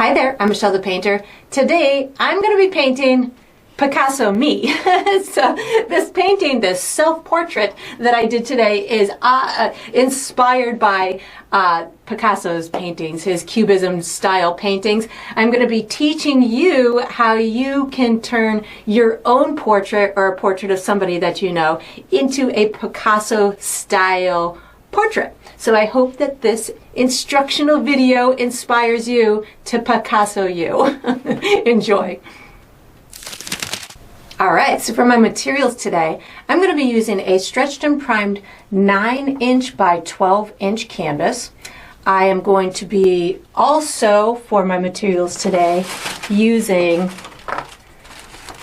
Hi there, I'm Michelle the Painter. Today I'm going to be painting Picasso me. So this painting, this self-portrait that I did today is inspired by Picasso's paintings, his Cubism style paintings. I'm going to be teaching you how you can turn your own portrait or a portrait of somebody that you know into a Picasso style portrait. So I hope that this instructional video inspires you to Picasso you. Enjoy. Alright, so for my materials today, I'm going to be using a stretched and primed 9-inch by 12-inch canvas. I am going to be also, for my materials today, using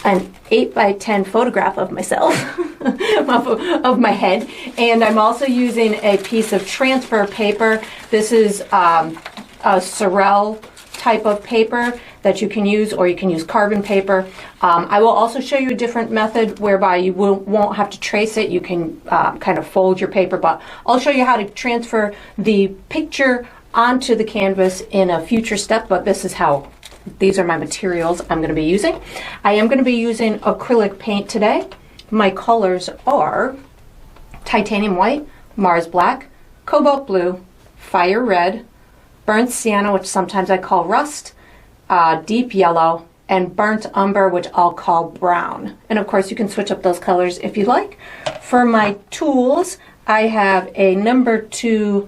an 8 by 10 photograph of myself, of my head, and I'm also using a piece of transfer paper. This is a Sorel type of paper that you can use, or you can use carbon paper. I will also show you a different method whereby you won't have to trace it. You can kind of fold your paper, but I'll show you how to transfer the picture onto the canvas in a future step, but this is how. These are my materials I'm going to be using. I am going to be using acrylic paint today. My colors are titanium white, Mars black, cobalt blue, fire red, burnt sienna, which sometimes I call rust, deep yellow, and burnt umber, which I'll call brown. And of course you can switch up those colors if you like. For my tools, I have a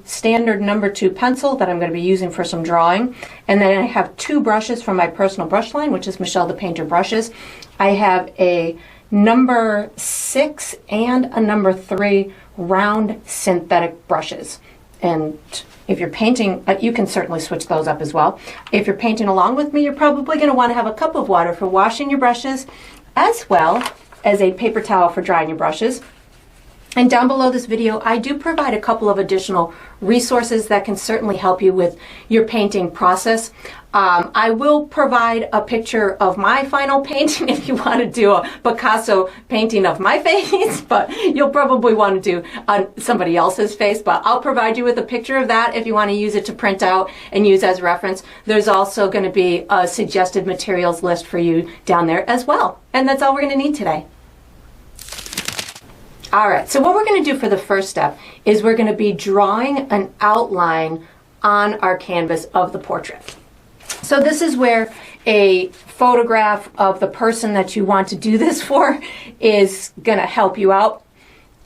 standard number 2 pencil that I'm going to be using for some drawing. And then I have 2 brushes from my personal brush line, which is Michelle the Painter brushes. I have a number 6 and a number 3 round synthetic brushes. And if you're painting, you can certainly switch those up as well. If you're painting along with me, you're probably going to want to have a cup of water for washing your brushes, as well as a paper towel for drying your brushes. And down below this video, I do provide a couple of additional resources that can certainly help you with your painting process. I will provide a picture of my final painting if you want to do a Picasso painting of my face, but you'll probably want to do somebody else's face. But I'll provide you with a picture of that if you want to use it to print out and use as reference. There's also going to be a suggested materials list for you down there as well. And that's all we're going to need today. Alright, so what we're going to do for the first step is we're going to be drawing an outline on our canvas of the portrait. So this is where a photograph of the person that you want to do this for is going to help you out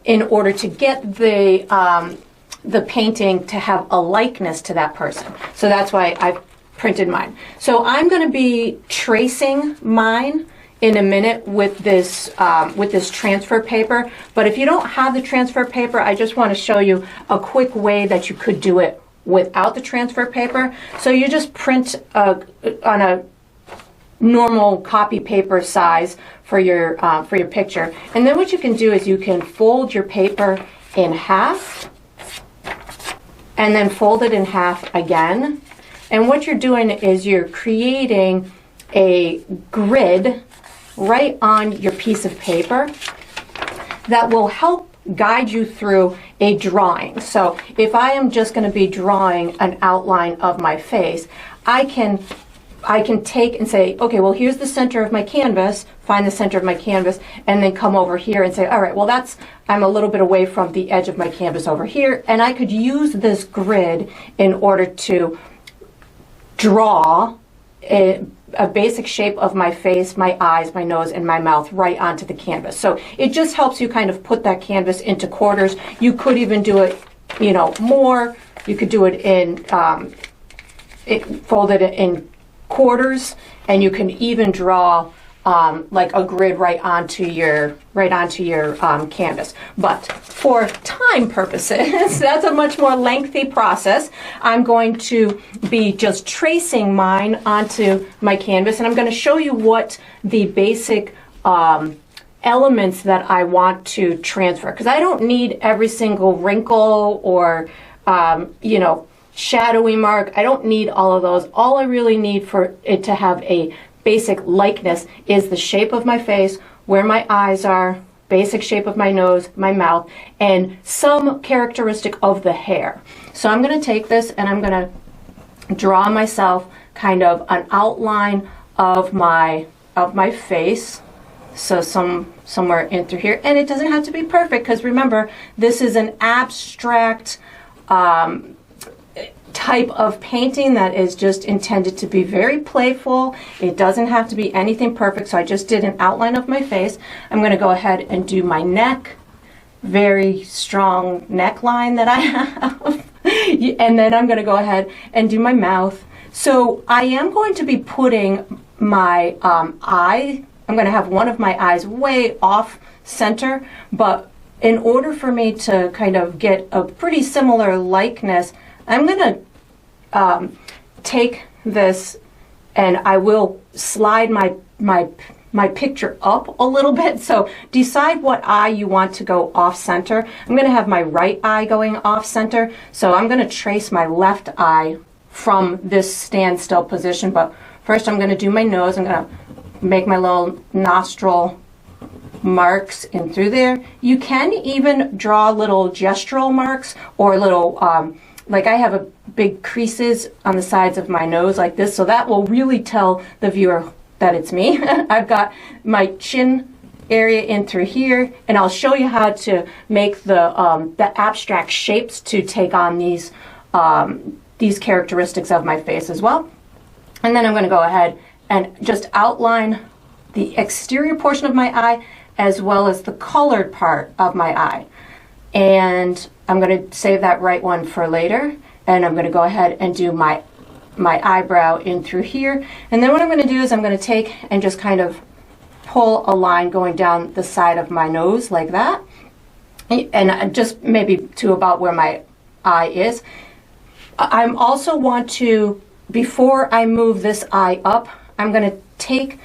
in order to get the painting to have a likeness to that person. So that's why I've printed mine. So I'm going to be tracing mine in a minute with this transfer paper. But if you don't have the transfer paper, I just want to show you a quick way that you could do it without the transfer paper. So you just print on a normal copy paper size for your picture, and then what you can do is you can fold your paper in half and then fold it in half again. And what you're doing is you're creating a grid right on your piece of paper that will help guide you through a drawing. So if I am just going to be drawing an outline of my face, I can take and say, okay, well, here's the center of my canvas, find the center of my canvas, and then come over here and say, all right, well, I'm a little bit away from the edge of my canvas over here, and I could use this grid in order to draw a basic shape of my face, my eyes, my nose, and my mouth right onto the canvas. So it just helps you kind of put that canvas into quarters. You could even do it, more. You could do it in, fold it in quarters, and you can even draw like a grid right onto your canvas. But for time purposes, that's a much more lengthy process. I'm going to be just tracing mine onto my canvas, and I'm going to show you what the basic elements that I want to transfer, because I don't need every single wrinkle or shadowy mark. I don't need all of those. All I really need for it to have a basic likeness is the shape of my face, where my eyes are, basic shape of my nose, my mouth, and some characteristic of the hair. So I'm going to take this and I'm going to draw myself kind of an outline of my face. So somewhere in through here, and it doesn't have to be perfect, because remember, this is an abstract type of painting that is just intended to be very playful. It doesn't have to be anything perfect. So I just did an outline of my face. I'm going to go ahead and do my neck, very strong neckline that I have. And then I'm going to go ahead and do my mouth. So I am going to be putting my eye, I'm going to have one of my eyes way off center, but in order for me to kind of get a pretty similar likeness, I'm going to take this and I will slide my picture up a little bit. So decide what eye you want to go off center. I'm going to have my right eye going off center. So I'm going to trace my left eye from this standstill position. But first I'm going to do my nose. I'm going to make my little nostril marks in through there. You can even draw little gestural marks or little, like I have a big creases on the sides of my nose like this. So that will really tell the viewer that it's me. I've got my chin area in through here, and I'll show you how to make the abstract shapes to take on these characteristics of my face as well. And then I'm going to go ahead and just outline the exterior portion of my eye as well as the colored part of my eye. And I'm going to save that right one for later. And I'm going to go ahead and do my eyebrow in through here. And then what I'm going to do is I'm going to take and just kind of pull a line going down the side of my nose like that. And just maybe to about where my eye is. I also want to, before I move this eye up, I'm going to take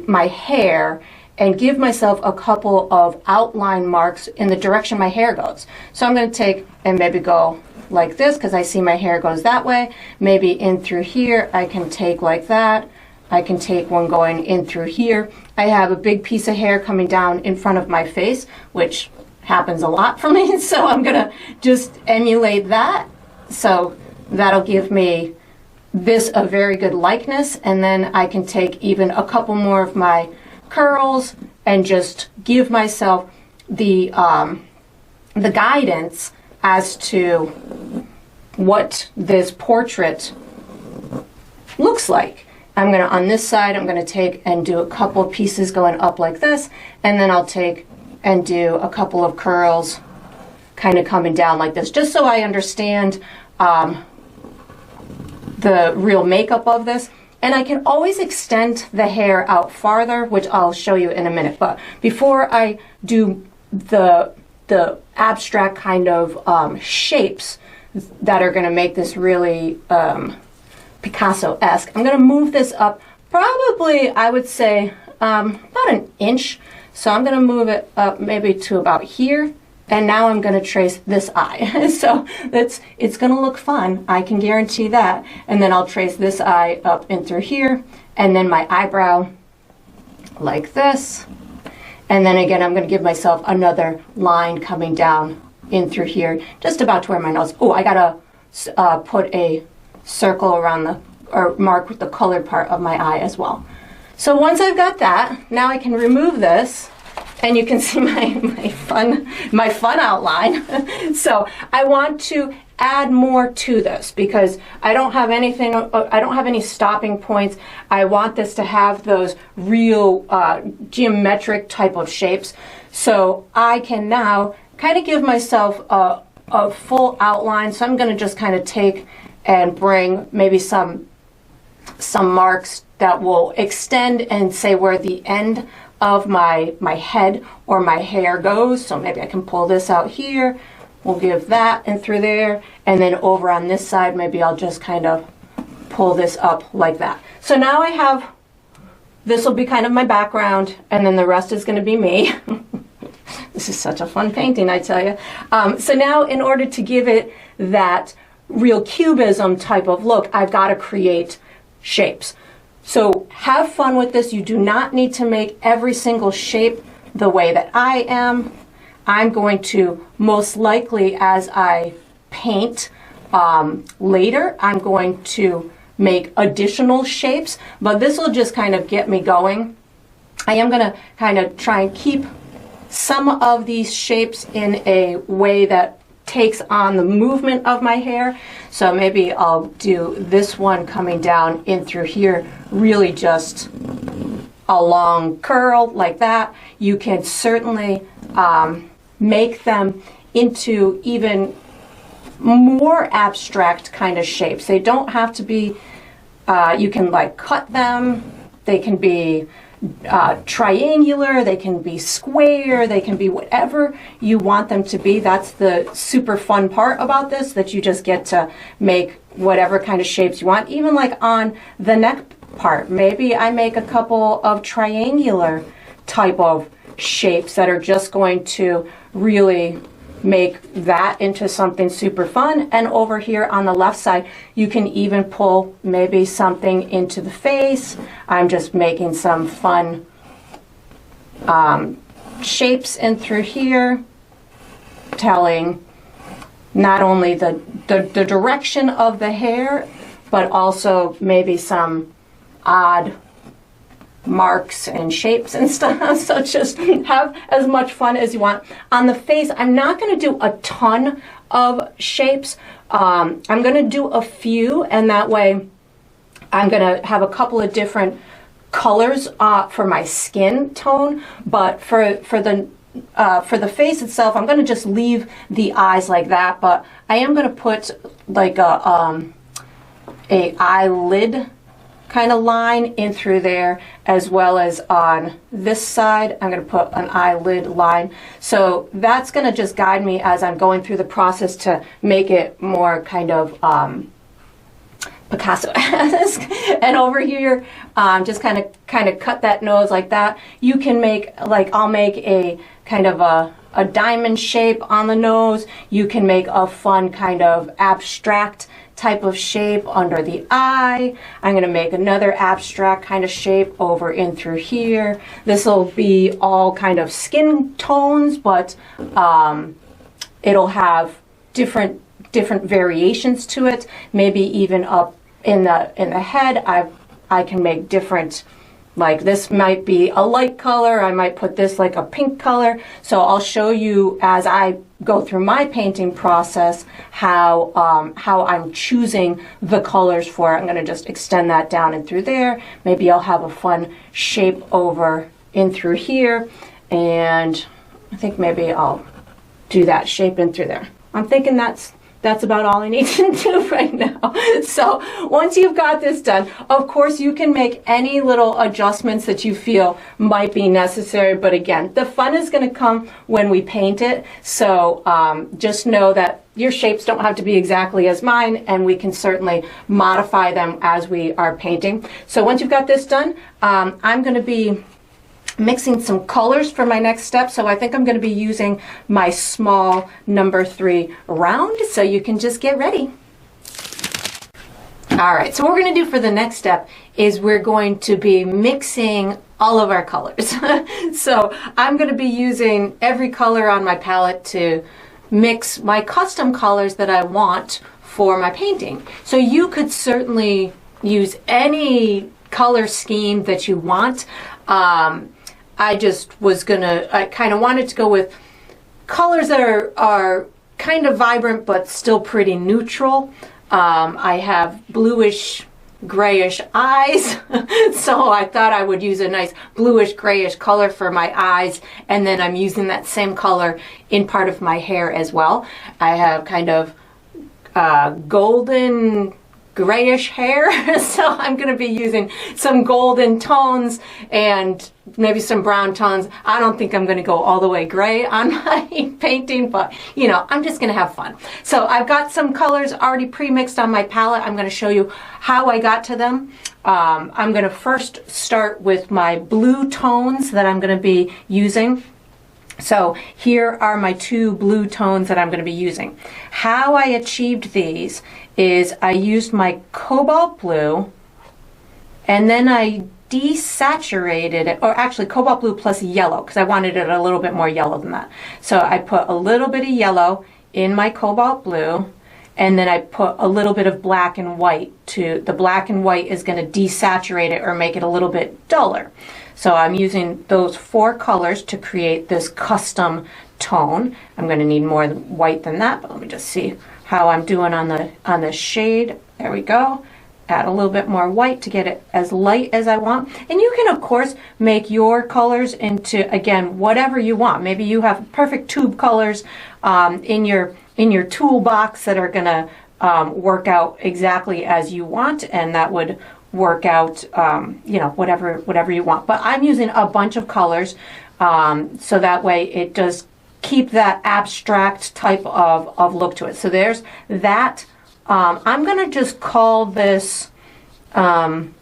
my hair and give myself a couple of outline marks in the direction my hair goes. So I'm going to take and maybe go like this, because I see my hair goes that way. Maybe in through here I can take like that. I can take one going in through here. I have a big piece of hair coming down in front of my face, which happens a lot for me. So I'm going to just emulate that. So that'll give me this a very good likeness. And then I can take even a couple more of my curls and just give myself the guidance as to what this portrait looks like. I'm going to, on this side, I'm going to take and do a couple of pieces going up like this, and then I'll take and do a couple of curls kind of coming down like this, just so I understand the real makeup of this. And I can always extend the hair out farther, which I'll show you in a minute. But before I do the abstract kind of shapes that are going to make this really Picasso-esque, I'm going to move this up probably, I would say, about an inch. So I'm going to move it up maybe to about here. And now I'm going to trace this eye. So it's going to look fun. I can guarantee that. And then I'll trace this eye up in through here. And then my eyebrow like this. And then again, I'm going to give myself another line coming down in through here, just about to where my nose. Oh, I got to put a circle around or mark with the colored part of my eye as well. So once I've got that, now I can remove this. And you can see my fun outline. So I want to add more to this because I don't have anything. I don't have any stopping points. I want this to have those real geometric type of shapes. So I can now kind of give myself a full outline. So I'm going to just kind of take and bring maybe some marks that will extend and say where the end of my head or my hair goes. So maybe I can pull this out here. We'll give that in through there. And then over on this side, maybe I'll just kind of pull this up like that. So now I have, this will be kind of my background, and then the rest is going to be me. This is such a fun painting, I tell you. So now in order to give it that real cubism type of look, I've got to create shapes. So have fun with this. You do not need to make every single shape the way that I am. I'm going to most likely, as I paint later, I'm going to make additional shapes, but this will just kind of get me going. I am going to kind of try and keep some of these shapes in a way that takes on the movement of my hair. So maybe I'll do this one coming down in through here, really just a long curl like that. You can certainly make them into even more abstract kind of shapes. They don't have to be, you can like cut them, they can be triangular, they can be square, they can be whatever you want them to be. That's the super fun part about this, that you just get to make whatever kind of shapes you want. Even like on the neck part, maybe I make a couple of triangular type of shapes that are just going to really make that into something super fun. And over here on the left side, you can even pull maybe something into the face. I'm just making some fun shapes in through here, telling not only the direction of the hair, but also maybe some odd marks and shapes and stuff. So just have as much fun as you want. On the face, I'm not going to do a ton of shapes. I'm going to do a few, and that way I'm going to have a couple of different colors for my skin tone. But for the face itself, I'm going to just leave the eyes like that. But I am going to put like a eyelid kind of line in through there, as well as on this side I'm going to put an eyelid line. So that's going to just guide me as I'm going through the process to make it more kind of Picasso-esque. And over here, just kind of cut that nose like that. You can make, like, I'll make a kind of a diamond shape on the nose. You can make a fun kind of abstract type of shape under the eye. I'm going to make another abstract kind of shape over in through here. This will be all kind of skin tones, but it'll have different variations to it. Maybe even up in the head, I can make different. Like this might be a light color, I might put this like a pink color. So I'll show you as I go through my painting process how I'm choosing the colors for it. I'm going to just extend that down and through there. Maybe I'll have a fun shape over in through here, and I think maybe I'll do that shape in through there. I'm thinking that's about all I need to do right now. So once you've got this done, of course you can make any little adjustments that you feel might be necessary. But again, the fun is going to come when we paint it. So just know that your shapes don't have to be exactly as mine, and we can certainly modify them as we are painting. So once you've got this done, I'm going to be mixing some colors for my next step. So I think I'm going to be using my small number 3 round, so you can just get ready. All right, so what we're going to do for the next step is we're going to be mixing all of our colors. So I'm going to be using every color on my palette to mix my custom colors that I want for my painting. So you could certainly use any color scheme that you want. I kind of wanted to go with colors that are kind of vibrant but still pretty neutral. I have bluish grayish eyes, so I thought I would use a nice bluish grayish color for my eyes, and then I'm using that same color in part of my hair as well. I have kind of golden grayish hair, so I'm going to be using some golden tones and maybe some brown tones. I don't think I'm going to go all the way gray on my painting, but you know, I'm just going to have fun. So I've got some colors already pre-mixed on my palette. I'm going to show you how I got to them. I'm going to first start with my blue tones that I'm going to be using. So here are my 2 blue tones that I'm going to be using. How I achieved these is I used my cobalt blue, and then I desaturated it, or actually cobalt blue plus yellow, because I wanted it a little bit more yellow than that. So I put a little bit of yellow in my cobalt blue, and then I put a little bit of black and white to, the black and white is going to desaturate it or make it a little bit duller. So I'm using those 4 colors to create this custom tone. I'm going to need more white than that, but let me just see how I'm doing on the shade. There we go. Add a little bit more white to get it as light as I want. And you can, of course, make your colors into, again, whatever you want. Maybe you have perfect tube colors in your toolbox that are going to work out exactly as you want, and that would work out, you know, whatever you want. But I'm using a bunch of colors, so that way it does keep that abstract type of look to it. So there's that. I'm going to just call this, I'm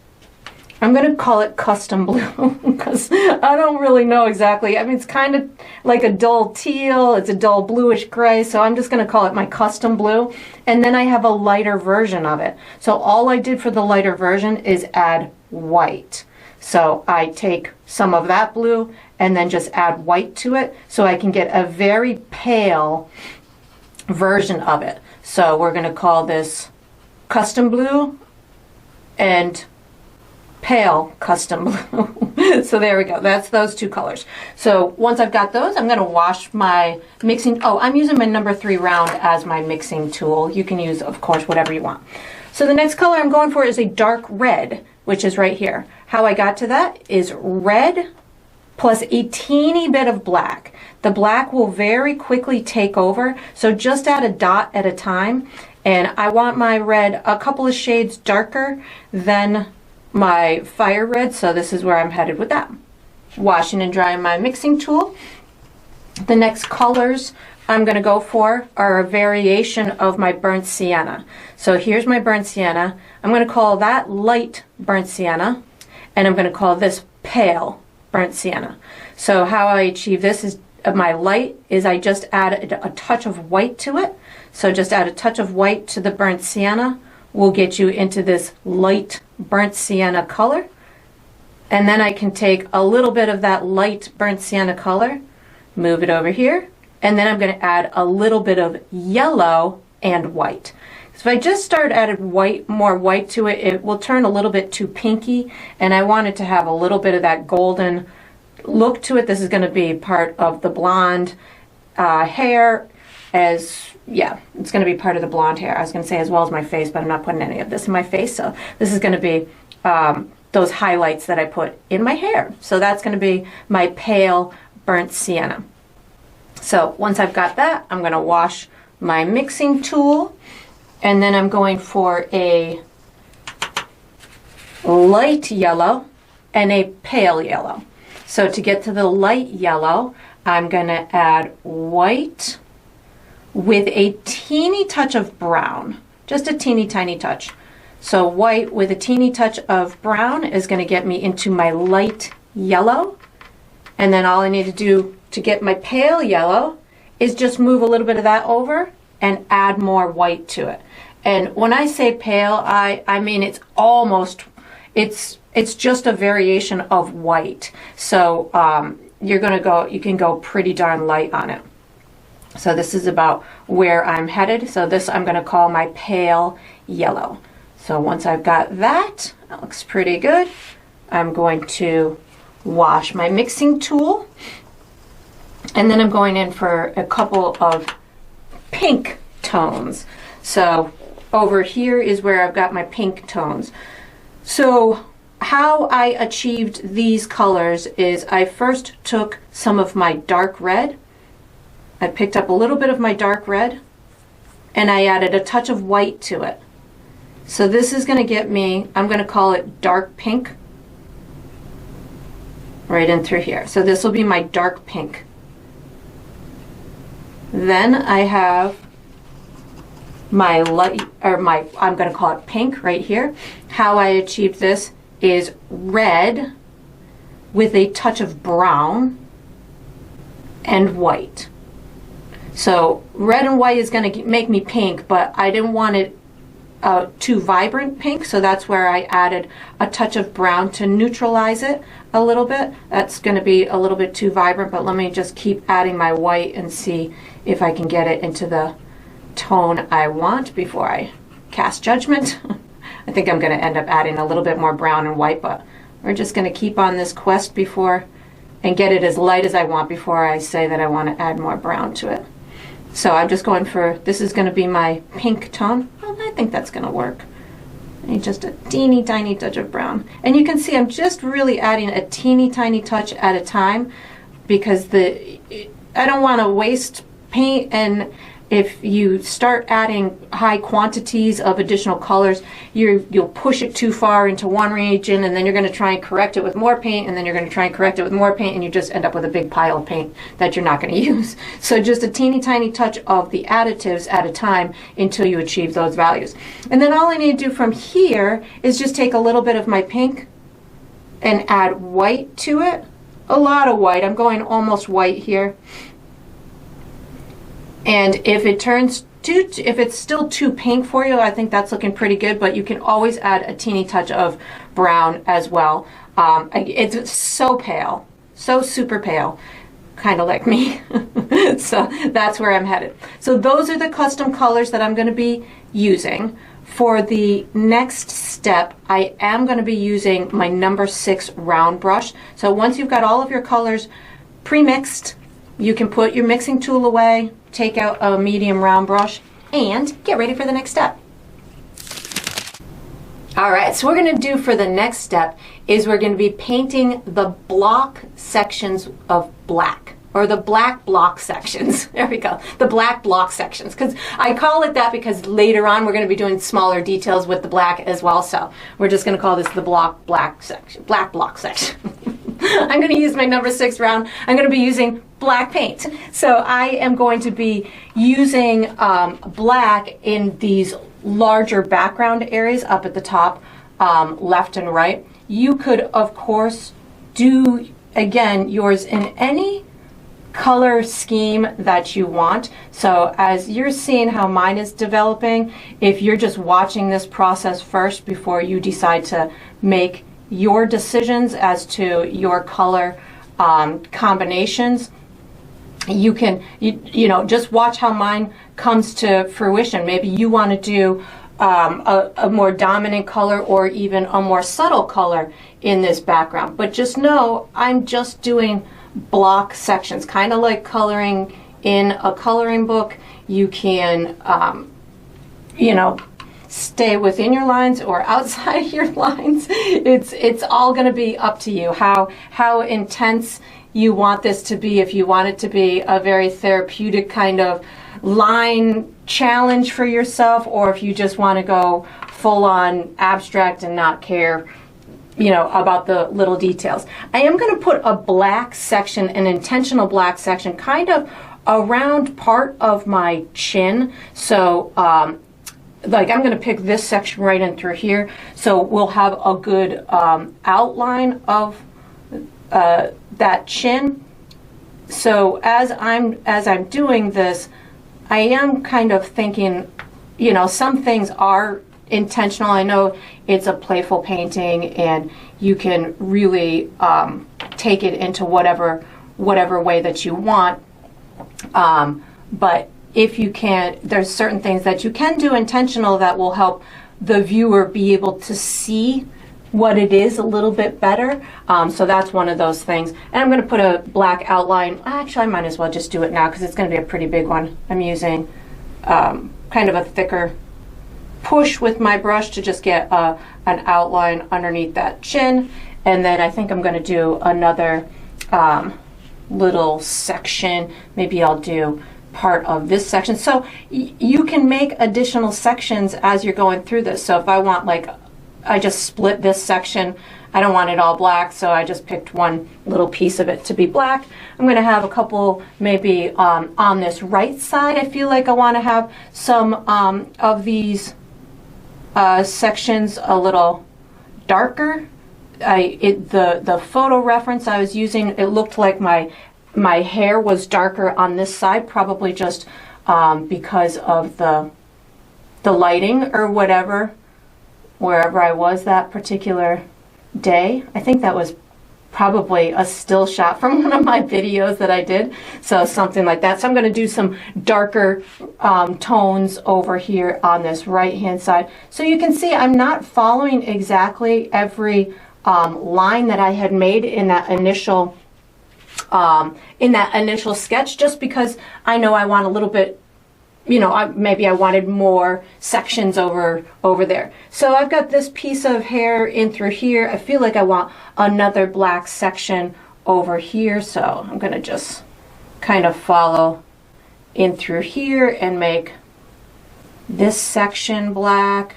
going to call it custom blue because I don't really know exactly. I mean, it's kind of like a dull teal. It's a dull bluish gray. So I'm just going to call it my custom blue. And then I have a lighter version of it. So all I did for the lighter version is add white. So I take some of that blue and then just add white to it so I can get a very pale version of it. So we're going to call this custom blue and pale custom blue. So there we go. That's those 2 colors. So once I've got those, I'm going to wash my mixing. Oh, I'm using my number 3 round as my mixing tool. You can use, of course, whatever you want. So the next color I'm going for is a dark red, which is right here. How I got to that is red plus a teeny bit of black. The black will very quickly take over, so just add a dot at a time. And I want my red a couple of shades darker than my fire red, so this is where I'm headed with that. Washing and drying my mixing tool. The next colors I'm going to go for are a variation of my burnt sienna. So here's my burnt sienna. I'm going to call that light burnt sienna, and I'm going to call this pale burnt sienna. So how I achieve this is my light is I just add a touch of white to it. So just add a touch of white to the burnt sienna will get you into this light burnt sienna color. And then I can take a little bit of that light burnt sienna color, move it over here, and then I'm going to add a little bit of yellow and white. So if I just start adding more white to it, it will turn a little bit too pinky, and I want it to have a little bit of that golden look to it. This is going to be part of the blonde hair, it's going to be part of the blonde hair. I was going to say as well as my face, but I'm not putting any of this in my face, so this is going to be those highlights that I put in my hair. So that's going to be my pale burnt sienna. So once I've got that, I'm going to wash my mixing tool, and then I'm going for a light yellow and a pale yellow. So to get to the light yellow, I'm going to add white with a teeny touch of brown, just a teeny tiny touch. So white with a teeny touch of brown is going to get me into my light yellow. And then all I need to do to get my pale yellow is just move a little bit of that over and add more white to it. And when I say pale, I mean it's almost, it's just a variation of white. So you can go pretty darn light on it. So this is about where I'm headed. So this I'm going to call my pale yellow. So once I've got that, that looks pretty good, I'm going to wash my mixing tool. And then I'm going in for a couple of pink tones. So over here is where I've got my pink tones. So how I achieved these colors is I first took some of my dark red. I picked up a little bit of my dark red and I added a touch of white to it. So this is going to get me, I'm going to call it dark pink, right in through here. So this will be my dark pink. Then I have my light, or my, I'm going to call it pink right here. How I achieved this is red with a touch of brown and white. So red and white is going to make me pink, but I didn't want it too vibrant pink, so that's where I added a touch of brown to neutralize it a little bit. That's going to be a little bit too vibrant, but let me just keep adding my white and see if I can get it into the tone I want before I cast judgment. I think I'm going to end up adding a little bit more brown and white, but we're just going to keep on this quest before and get it as light as I want before I say that I want to add more brown to it. So I'm just going for, this is going to be my pink tone. Well, I think that's going to work. And just a teeny tiny touch of brown. And you can see I'm just really adding a teeny tiny touch at a time because I don't want to waste paint, and if you start adding high quantities of additional colors, you'll push it too far into one region, and then you're going to try and correct it with more paint, and then you're going to try and correct it with more paint, and you just end up with a big pile of paint that you're not going to use. So just a teeny tiny touch of the additives at a time until you achieve those values. And then all I need to do from here is just take a little bit of my pink and add white to it. A lot of white. I'm going almost white here. And if it's still too pink for you, I think that's looking pretty good, but you can always add a teeny touch of brown as well. It's so pale, so super pale, kind of like me. So that's where I'm headed. So those are the custom colors that I'm going to be using. For the next step, I am going to be using my number 6 round brush. So once you've got all of your colors pre-mixed, you can put your mixing tool away, take out a medium round brush, and get ready for the next step. All right, so what we're going to do for the next step is we're going to be painting the block sections of black, or the black block sections. There we go, the black block sections, because I call it that because later on we're going to be doing smaller details with the black as well, so we're just going to call this the black block section. I'm going to use my number 6 round. I'm going to be using black paint. So I am going to be using black in these larger background areas up at the top, left and right. You could, of course, do, again, yours in any color scheme that you want. So as you're seeing how mine is developing, if you're just watching this process first before you decide to make your decisions as to your color combinations, you can just watch how mine comes to fruition. Maybe you want to do a more dominant color or even a more subtle color in this background, but just know I'm just doing block sections, kind of like coloring in a coloring book. You can stay within your lines or outside your lines. It's all going to be up to you how intense you want this to be. If you want it to be a very therapeutic kind of line challenge for yourself, or if you just want to go full on abstract and not care about the little details. I am going to put a black section, an intentional black section, kind of around part of my chin. So like I'm going to pick this section right in through here, so we'll have a good outline of that chin. So as I'm doing this, I am kind of thinking, some things are intentional. I know it's a playful painting, and you can really take it into whatever way that you want. But if you can, there's certain things that you can do intentional that will help the viewer be able to see what it is a little bit better. So that's one of those things. And I'm going to put a black outline. Actually, I might as well just do it now because it's going to be a pretty big one. I'm using kind of a thicker push with my brush to just get an outline underneath that chin. And then I think I'm going to do another little section. Maybe I'll do part of this section. So you can make additional sections as you're going through this. So if I want, I just split this section. I don't want it all black, so I just picked one little piece of it to be black. I'm going to have a couple maybe on this right side. I feel like I want to have some of these sections a little darker. The photo reference I was using, it looked like my hair was darker on this side, probably just because of the lighting or whatever, wherever I was that particular day. I think that was probably a still shot from one of my videos that I did. So something like that. So I'm going to do some darker tones over here on this right hand side. So you can see I'm not following exactly every line that I had made in that initial sketch, just because I know I want a little bit, you know, maybe I wanted more sections over there. So I've got this piece of hair in through here. I feel like I want another black section over here, so I'm gonna just kind of follow in through here and make this section black.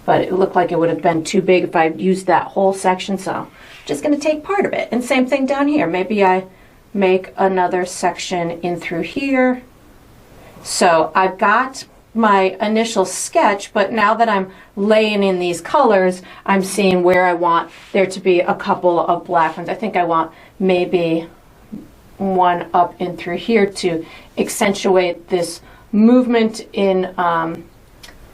But it looked like it would have been too big if I used that whole section, so I'm just gonna take part of it. And same thing down here. Maybe I make another section in through here. So I've got my initial sketch, but now that I'm laying in these colors, I'm seeing where I want there to be a couple of black ones. I think I want maybe one up in through here to accentuate this movement in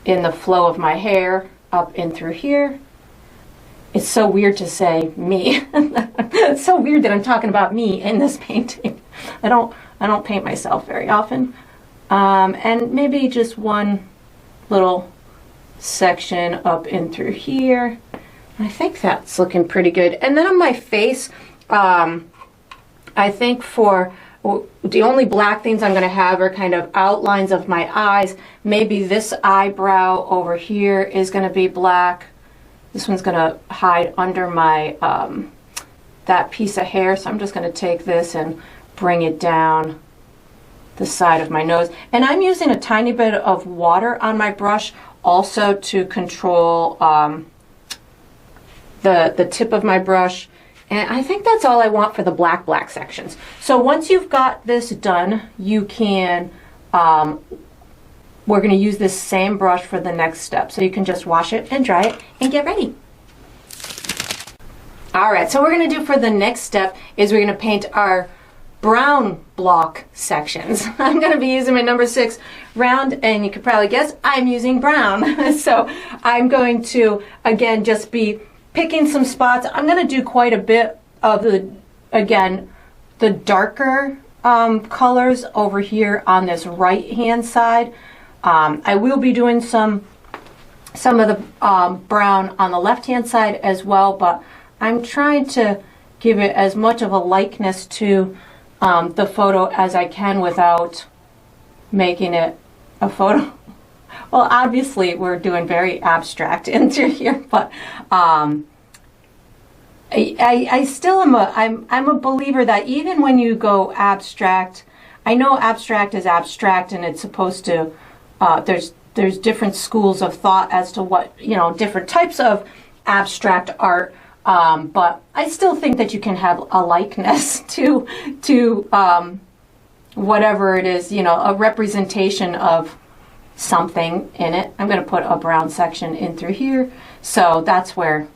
the flow of my hair up in through here. It's so weird to say me. It's so weird that I'm talking about me in this painting. I don't paint myself very often. And maybe just one little section up in through here. I think that's looking pretty good. And then on my face, I think for the only black things I'm going to have are kind of outlines of my eyes. Maybe this eyebrow over here is going to be black. This one's going to hide under my that piece of hair. So I'm just going to take this and bring it down the side of my nose. And I'm using a tiny bit of water on my brush also to control the tip of my brush. And I think that's all I want for the black sections. So once you've got this done, you can, we're going to use this same brush for the next step. So you can just wash it and dry it and get ready. All right, so what we're going to do for the next step is we're going to paint our brown block sections. I'm going to be using my number 6 round, and you could probably guess I'm using brown. So I'm going to, again, just be picking some spots. I'm going to do quite a bit of the, again, the darker colors over here on this right hand side. I will be doing some of the brown on the left hand side as well, but I'm trying to give it as much of a likeness to the photo as I can without making it a photo. Well, obviously we're doing very abstract into here, but I still am I'm a believer that even when you go abstract, I know abstract is abstract and it's supposed to there's different schools of thought as to what, you know, different types of abstract art. But I still think that you can have a likeness to whatever it is, you know, a representation of something in it. I'm going to put a brown section in through here. So that's where,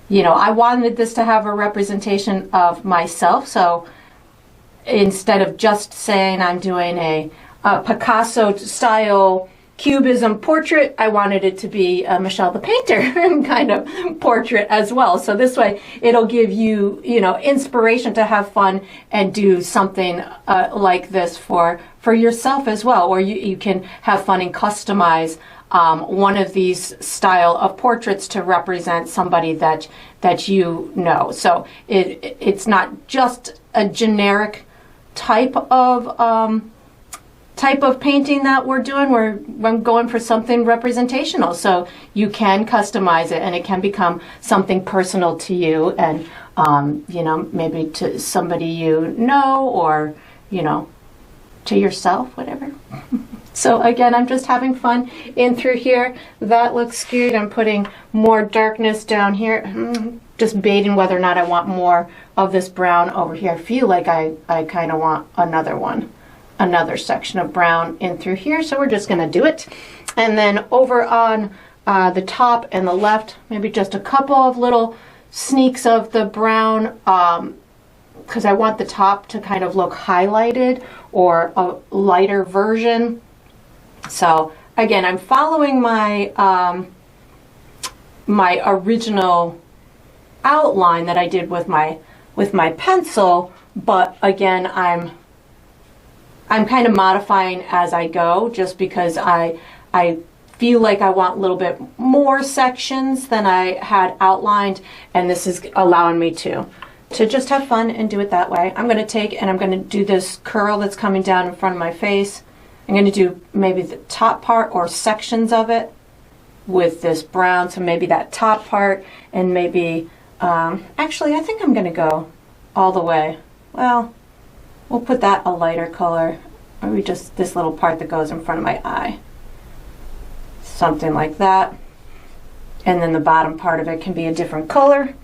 you know, I wanted this to have a representation of myself. So instead of just saying I'm doing a Picasso style Cubism portrait, I wanted it to be a Michelle the Painter kind of portrait as well. So this way it'll give you, you know, inspiration to have fun and do something like this for yourself as well, or you can have fun and customize one of these style of portraits to represent somebody that you know. So it's not just a generic type of painting that we're doing. We're going for something representational, so you can customize it and it can become something personal to you and you know, maybe to somebody you know, or you know, to yourself, whatever. So again, I'm just having fun in through here. That looks good. I'm putting more darkness down here, just baiting whether or not I want more of this brown over here. I feel like I kind of want another section of brown in through here, so we're just going to do it. And then over on the top and the left, maybe just a couple of little sneaks of the brown, because I want the top to kind of look highlighted or a lighter version. So again, I'm following my my original outline that I did with my pencil, but again, I'm kind of modifying as I go, just because I feel like I want a little bit more sections than I had outlined, and this is allowing me to just have fun and do it that way. I'm going to take and I'm going to do this curl that's coming down in front of my face. I'm going to do maybe the top part or sections of it with this brown, so maybe that top part, and maybe actually I think I'm going to go all the way. Well, we'll put that a lighter color, maybe just this little part that goes in front of my eye, something like that. And then the bottom part of it can be a different color,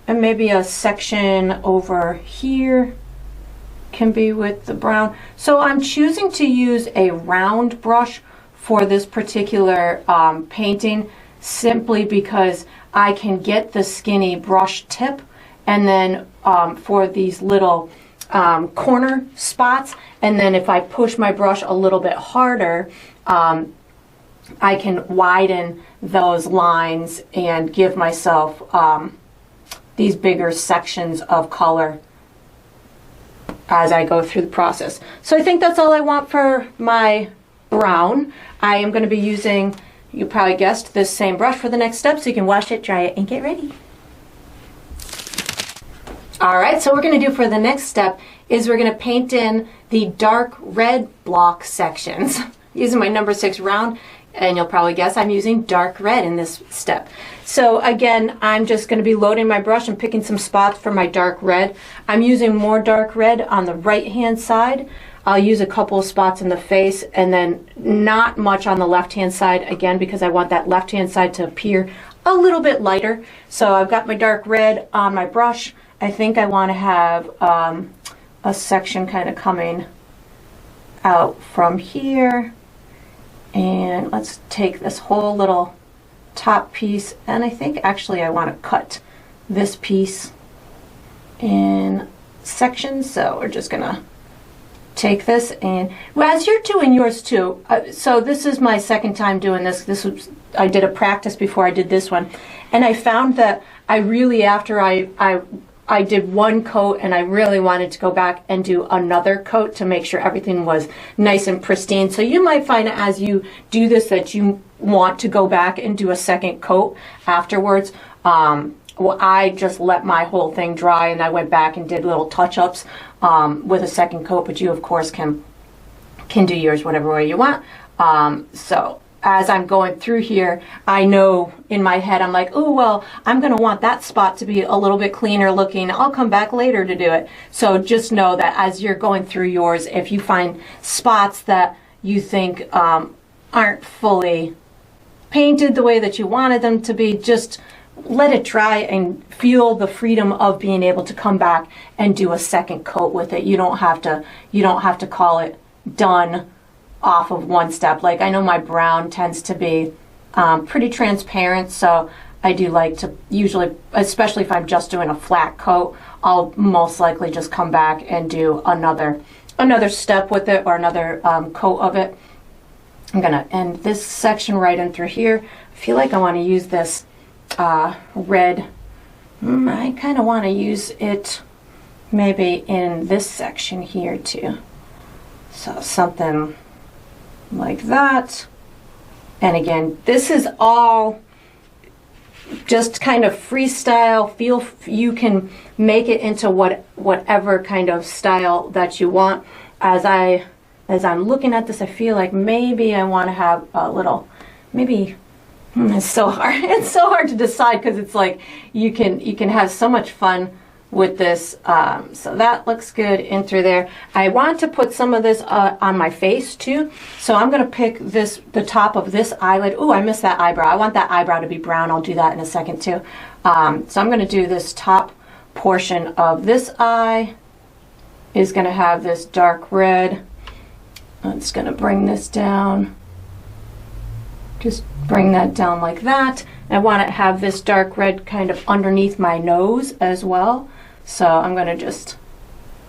and maybe a section over here can be with the brown. So I'm choosing to use a round brush for this particular painting, simply because I can get the skinny brush tip, and then for these little corner spots, and then if I push my brush a little bit harder, I can widen those lines and give myself these bigger sections of color as I go through the process. So I think that's all I want for my brown. I am going to be using, you probably guessed, this same brush for the next step, so you can wash it, dry it, and get ready. Alright, so what we're going to do for the next step is we're going to paint in the dark red block sections using my number 6 round, and you'll probably guess I'm using dark red in this step. So again, I'm just going to be loading my brush and picking some spots for my dark red. I'm using more dark red on the right hand side. I'll use a couple of spots in the face, and then not much on the left hand side, again because I want that left hand side to appear a little bit lighter. So I've got my dark red on my brush. I think I want to have a section kind of coming out from here, and let's take this whole little top piece, and I think actually I want to cut this piece in sections. So we're just gonna take this, and well, as you're doing yours too, so this is my second time doing this. I did a practice before I did this one, and I found that I really, after I did one coat, and I really wanted to go back and do another coat to make sure everything was nice and pristine. So you might find as you do this that you want to go back and do a second coat afterwards. Well, I just let my whole thing dry, and I went back and did little touch-ups with a second coat, but you of course can do yours whatever way you want. So as I'm going through here, I know in my head, I'm like, oh, well, I'm going to want that spot to be a little bit cleaner looking. I'll come back later to do it. So just know that as you're going through yours, if you find spots that you think aren't fully painted the way that you wanted them to be, just let it dry and feel the freedom of being able to come back and do a second coat with it. You don't have to call it done off of one step. Like, I know my brown tends to be pretty transparent, so I do like to usually, especially if I'm just doing a flat coat, I'll most likely just come back and do another step with it, or another coat of it. I'm gonna end this section right in through here. I feel like I want to use this red. I kind of want to use it maybe in this section here too. So something like that. And again, this is all just kind of freestyle. Feel you can make it into whatever kind of style that you want. As I'm looking at this, I feel like maybe I want to have a little, maybe it's so hard. It's so hard to decide, because it's like you can have so much fun with this. So that looks good in through there. I want to put some of this on my face too, so I'm going to pick the top of this eyelid. Oh, I missed that eyebrow. I want that eyebrow to be brown. I'll do that in a second too. So I'm going to do this top portion of this eye is going to have this dark red. I'm just going to bring this down. Just bring that down like that. I want to have this dark red kind of underneath my nose as well. So I'm going to just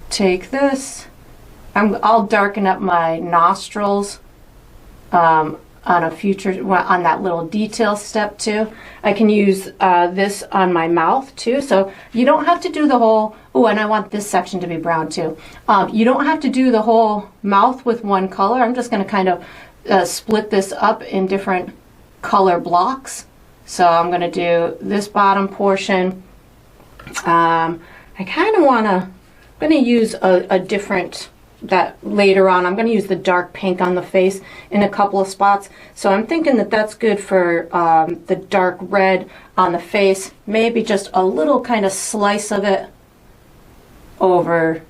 take this. I'll darken up my nostrils a on a future, on that little detail step too. I can use this on my mouth too, so you don't have to do the whole, oh, and I want this section to be brown too. You don't have to do the whole mouth with one color. I'm just going to kind of split this up in different color blocks. So I'm going to do this bottom portion. I kind of want to, I'm going to use a different, that later on, I'm going to use the dark pink on the face in a couple of spots. So I'm thinking that that's good for the dark red on the face. Maybe just a little kind of slice of it over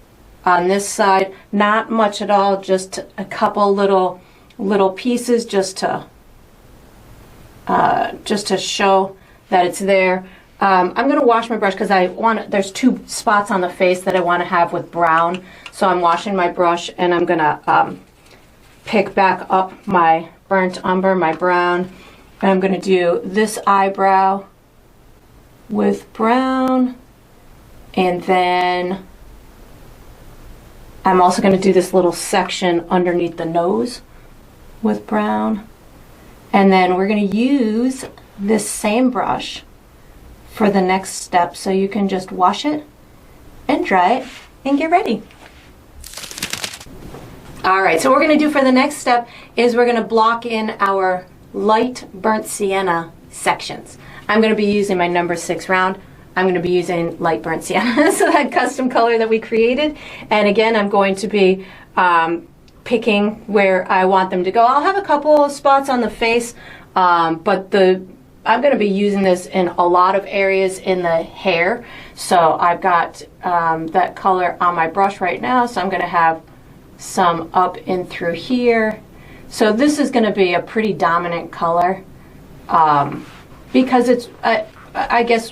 on this side. Not much at all, just a couple little pieces just to show that it's there. I'm going to wash my brush because there's two spots on the face that I want to have with brown. So I'm washing my brush and I'm going to pick back up my burnt umber, my brown. And I'm going to do this eyebrow with brown. And then I'm also going to do this little section underneath the nose with brown. And then we're going to use this same brush for the next step, so you can just wash it and dry it and get ready. All right, so what we're going to do for the next step is we're going to block in our light burnt sienna sections. I'm going to be using my number 6 round. I'm going to be using light burnt sienna, so that custom color that we created. And again, I'm going to be picking where I want them to go. I'll have a couple of spots on the face, but I'm going to be using this in a lot of areas in the hair. So I've got that color on my brush right now, so I'm going to have some up in through here. So this is going to be a pretty dominant color because it's, I guess,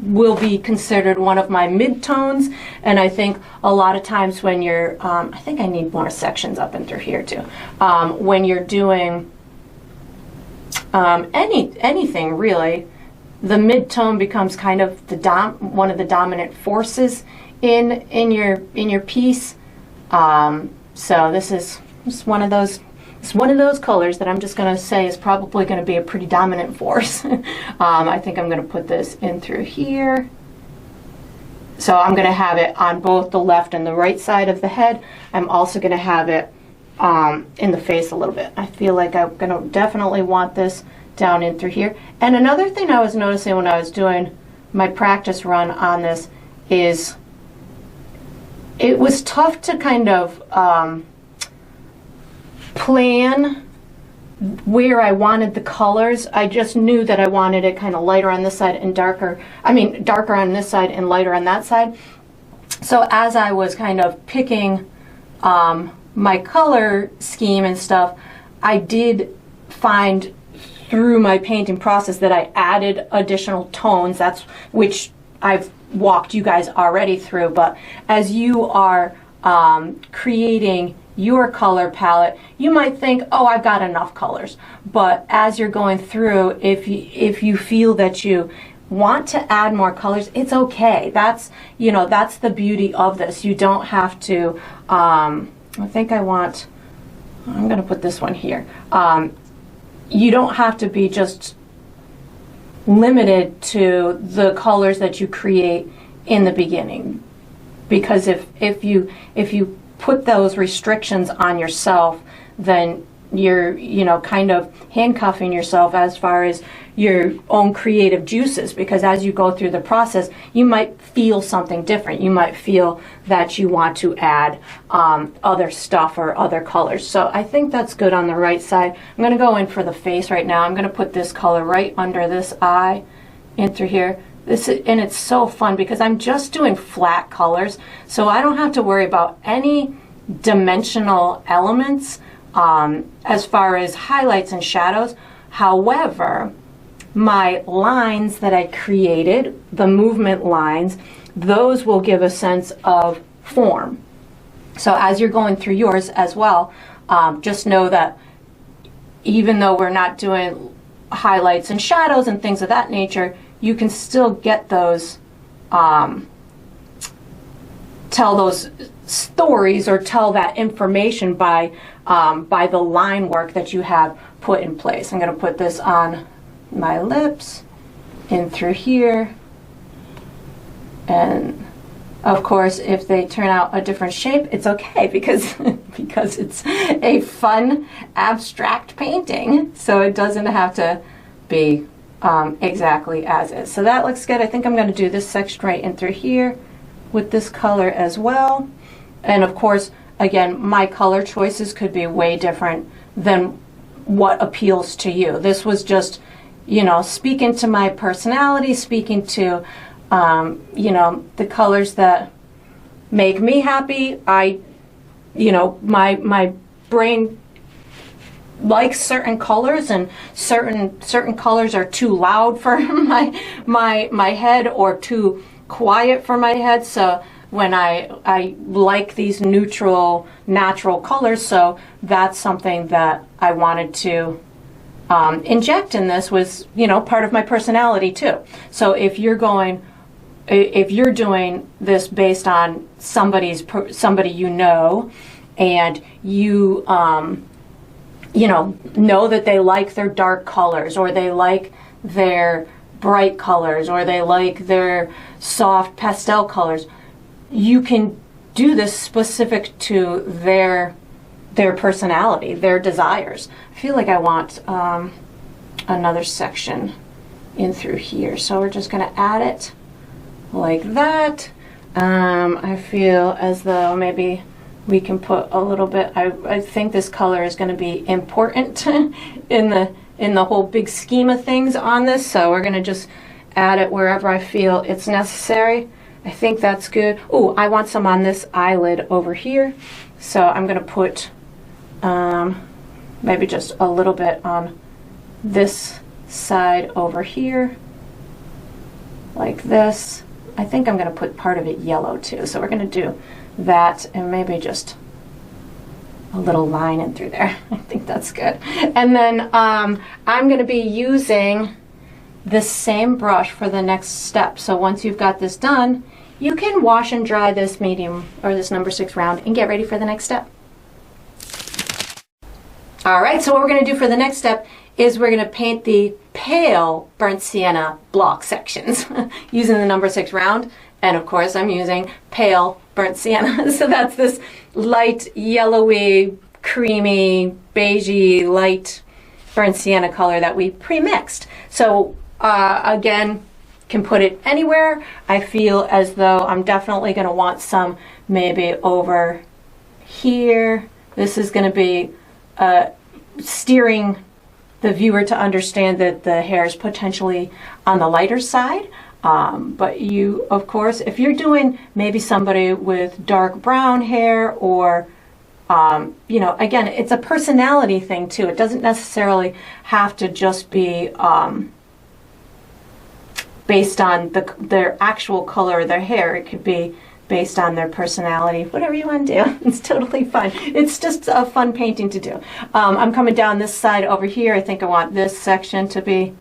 will be considered one of my mid-tones. And I think a lot of times when you're, I think I need more sections up and through here too. When you're doing anything really, the mid-tone becomes kind of the one of the dominant forces in your piece. So this is just one of those. It's one of those colors that I'm just going to say is probably going to be a pretty dominant force. I think I'm going to put this in through here. So I'm going to have it on both the left and the right side of the head. I'm also going to have it in the face a little bit. I feel like I'm going to definitely want this down in through here. And another thing I was noticing when I was doing my practice run on this is it was tough to kind of plan where I wanted the colors. I just knew that I wanted it kind of lighter on this side and darker on this side and lighter on that side. So as I was kind of picking my color scheme and stuff, I did find through my painting process that I added additional tones, that's which I've walked you guys already through. But as you are creating your color palette, you might think, oh, I've got enough colors. But as you're going through, if you feel that you want to add more colors, it's okay. That's, you know, that's the beauty of this. You don't have to, I think I'm going to put this one here. You don't have to be just limited to the colors that you create in the beginning, because if you put those restrictions on yourself, then you're, you know, kind of handcuffing yourself as far as your own creative juices, because as you go through the process, you might feel something different. You might feel that you want to add other stuff or other colors. So I think that's good on the right side. I'm going to go in for the face right now. I'm going to put this color right under this eye in through here. And it's so fun because I'm just doing flat colors, so I don't have to worry about any dimensional elements as far as highlights and shadows. However, my lines that I created, the movement lines, those will give a sense of form. So as you're going through yours as well, just know that even though we're not doing highlights and shadows and things of that nature, you can still get those, tell those stories or tell that information by the line work that you have put in place. I'm going to put this on my lips, in through here, and of course if they turn out a different shape, it's okay, because because it's a fun abstract painting, so it doesn't have to be exactly as is. So that looks good. I think I'm going to do this section right in through here with this color as well. And of course, again, my color choices could be way different than what appeals to you. This was just, you know, speaking to my personality, speaking to, you know, the colors that make me happy. You know, my brain likes certain colors, and certain colors are too loud for my head or too quiet for my head. So when I like these neutral, natural colors, so that's something that I wanted to inject in this, was, you know, part of my personality too. So if you're doing this based on somebody you know, and you you know that they like their dark colors, or they like their bright colors, or they like their soft pastel colors, you can do this specific to their personality, their desires. I feel like I want another section in through here, so we're just going to add it like that. I feel as though maybe we can put a little bit, I think this color is going to be important in the whole big scheme of things on this, so we're going to just add it wherever I feel it's necessary. I think that's good. Oh, I want some on this eyelid over here, so I'm going to put maybe just a little bit on this side over here, like this. I think I'm going to put part of it yellow too, so we're going to do that, and maybe just a little line in through there. I think that's good. And then I'm going to be using the same brush for the next step. So once you've got this done, you can wash and dry this medium, or this number 6 round, and get ready for the next step. All right, so what we're going to do for the next step is we're going to paint the pale burnt sienna block sections using the number 6 round. And of course, I'm using pale burnt sienna. So that's this light yellowy, creamy, beigey, light burnt sienna color that we pre-mixed. So again, can put it anywhere. I feel as though I'm definitely going to want some maybe over here. This is going to be steering the viewer to understand that the hair is potentially on the lighter side. But you, of course, if you're doing maybe somebody with dark brown hair, or you know, again, it's a personality thing too. It doesn't necessarily have to just be based on their actual color of their hair. It could be based on their personality, whatever you want to do. It's totally fine. It's just a fun painting to do. I'm coming down this side over here. I think I want this section to be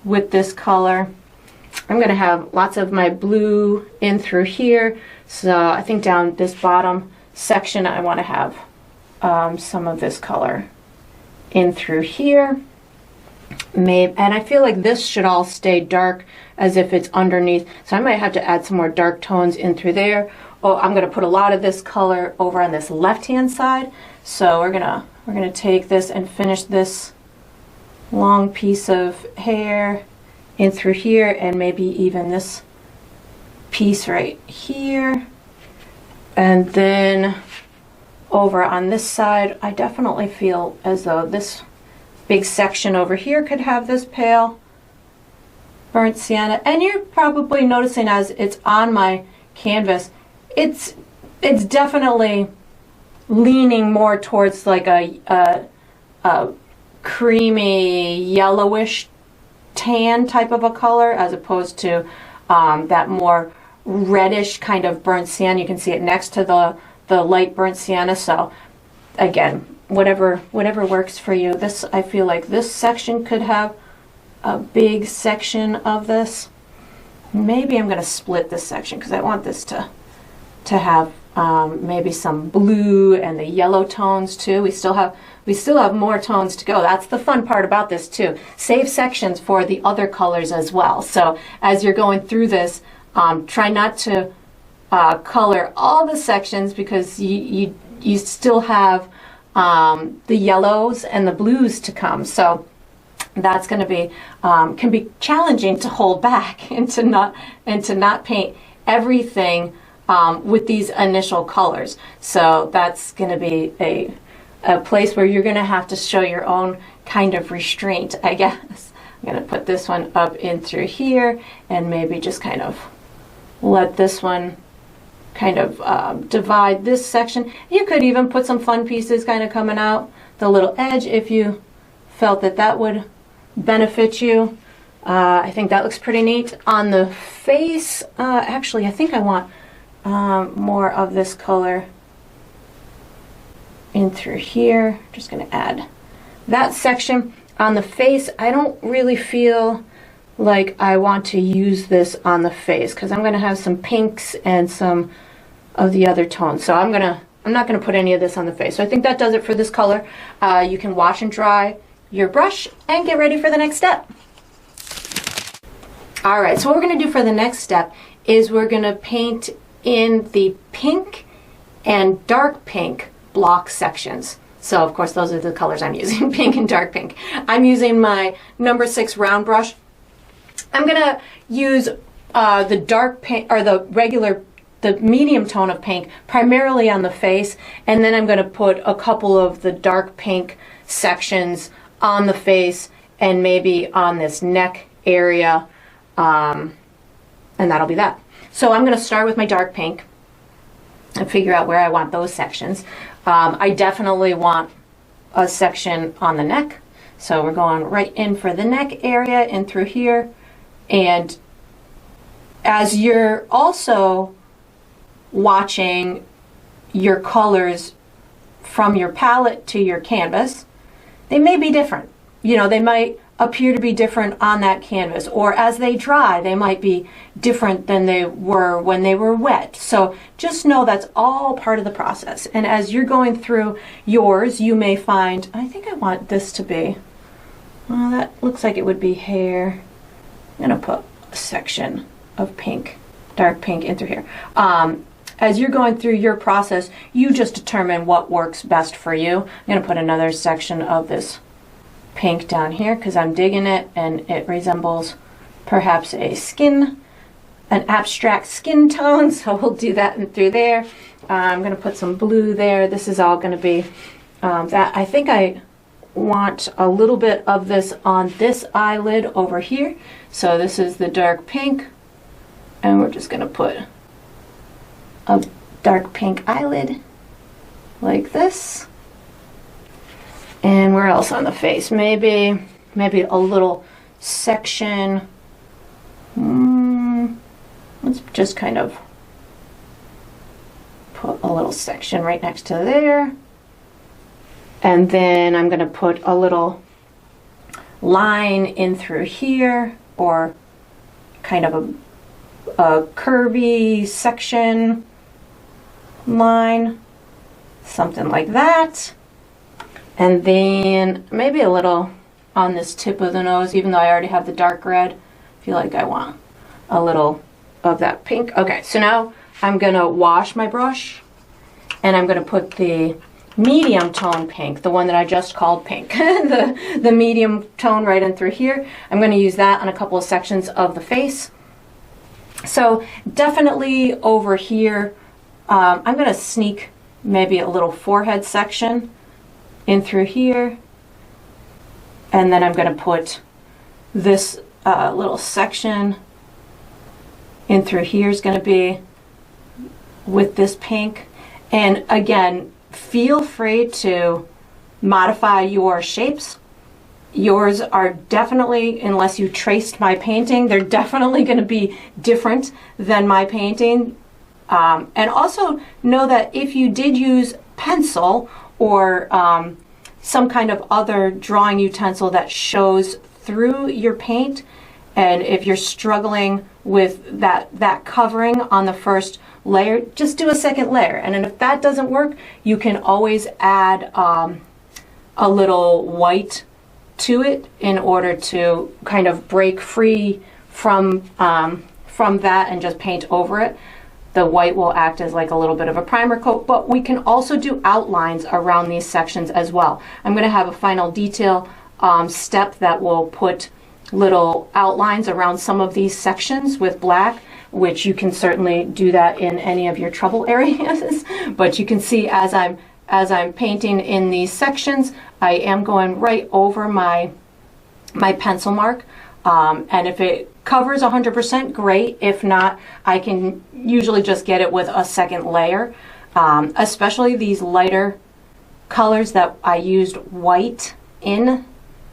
with this color. I'm going to have lots of my blue in through here. So I think down this bottom section, I want to have some of this color in through here. Maybe, and I feel like this should all stay dark as if it's underneath. So I might have to add some more dark tones in through there. Oh, I'm going to put a lot of this color over on this left-hand side. So we're gonna take this and finish this long piece of hair in through here, and maybe even this piece right here. And then over on this side, I definitely feel as though this big section over here could have this pale burnt sienna. And you're probably noticing as it's on my canvas, it's definitely leaning more towards like a creamy yellowish tan type of a color, as opposed to that more reddish kind of burnt sienna. You can see it next to the light burnt sienna. So again, whatever works for you. This, I feel like this section could have a big section of this. Maybe I'm going to split this section because I want this to have maybe some blue and the yellow tones too. We still have more tones to go. That's the fun part about this too. Save sections for the other colors as well. So as you're going through this, try not to color all the sections, because you still have the yellows and the blues to come. So that's going to be can be challenging to hold back and to not paint everything with these initial colors. So that's going to be a place where you're going to have to show your own kind of restraint, I guess. I'm going to put this one up in through here and maybe just kind of let this one kind of divide this section. You could even put some fun pieces kind of coming out the little edge if you felt that that would benefit you. I think that looks pretty neat. On the face, actually I think I want more of this color in through here. Just going to add that section. On the face, I don't really feel like I want to use this on the face, because I'm going to have some pinks and some of the other tones. So I'm not going to put any of this on the face. So I think that does it for this color. You can wash and dry your brush and get ready for the next step. All right, so what we're going to do for the next step is we're going to paint in the pink and dark pink block sections. So of course those are the colors I'm using, pink and dark pink. I'm using my number 6 round brush. I'm going to use the dark pink, or the medium tone of pink, primarily on the face, and then I'm going to put a couple of the dark pink sections on the face and maybe on this neck area, and that'll be that. So I'm going to start with my dark pink and figure out where I want those sections. I definitely want a section on the neck, so we're going right in for the neck area and through here. And as you're also watching your colors from your palette to your canvas, they may be different. You know, they might appear to be different on that canvas, or as they dry they might be different than they were when they were wet. So just know that's all part of the process. And as you're going through yours, you may find, I think I want this to be, well, that looks like it would be hair. I'm going to put a section of pink, dark pink in through here. As you're going through your process, you just determine what works best for you. I'm going to put another section of this pink down here because I'm digging it, and it resembles perhaps an abstract skin tone, so we'll do that in through there. I'm going to put some blue there. This is all going to be that. I think I want a little bit of this on this eyelid over here. So this is the dark pink, and we're just going to put a dark pink eyelid like this. And where else on the face? Maybe a little section. Let's just kind of put a little section right next to there. And then I'm going to put a little line in through here, or kind of a curvy section line, something like that. And then maybe a little on this tip of the nose, even though I already have the dark red. I feel like I want a little of that pink. Okay, so now I'm going to wash my brush, and I'm going to put the medium tone pink, the one that I just called pink, the medium tone right in through here. I'm going to use that on a couple of sections of the face. So definitely over here, I'm going to sneak maybe a little forehead section in through here, and then I'm going to put this little section in through here is going to be with this pink. And again, feel free to modify your shapes. Yours are definitely, unless you traced my painting, they're definitely going to be different than my painting. And also know that if you did use pencil or some kind of other drawing utensil that shows through your paint, And if you're struggling with that covering on the first layer, just do a second layer. And then if that doesn't work, you can always add a little white to it in order to kind of break free from that and just paint over it. The white will act as like a little bit of a primer coat, but we can also do outlines around these sections as well. I'm going to have a final detail step that will put little outlines around some of these sections with black, which you can certainly do that in any of your trouble areas. But you can see as I'm painting in these sections, I am going right over my pencil mark. And if it covers 100%, great. If not, I can usually just get it with a second layer. Especially these lighter colors that I used white in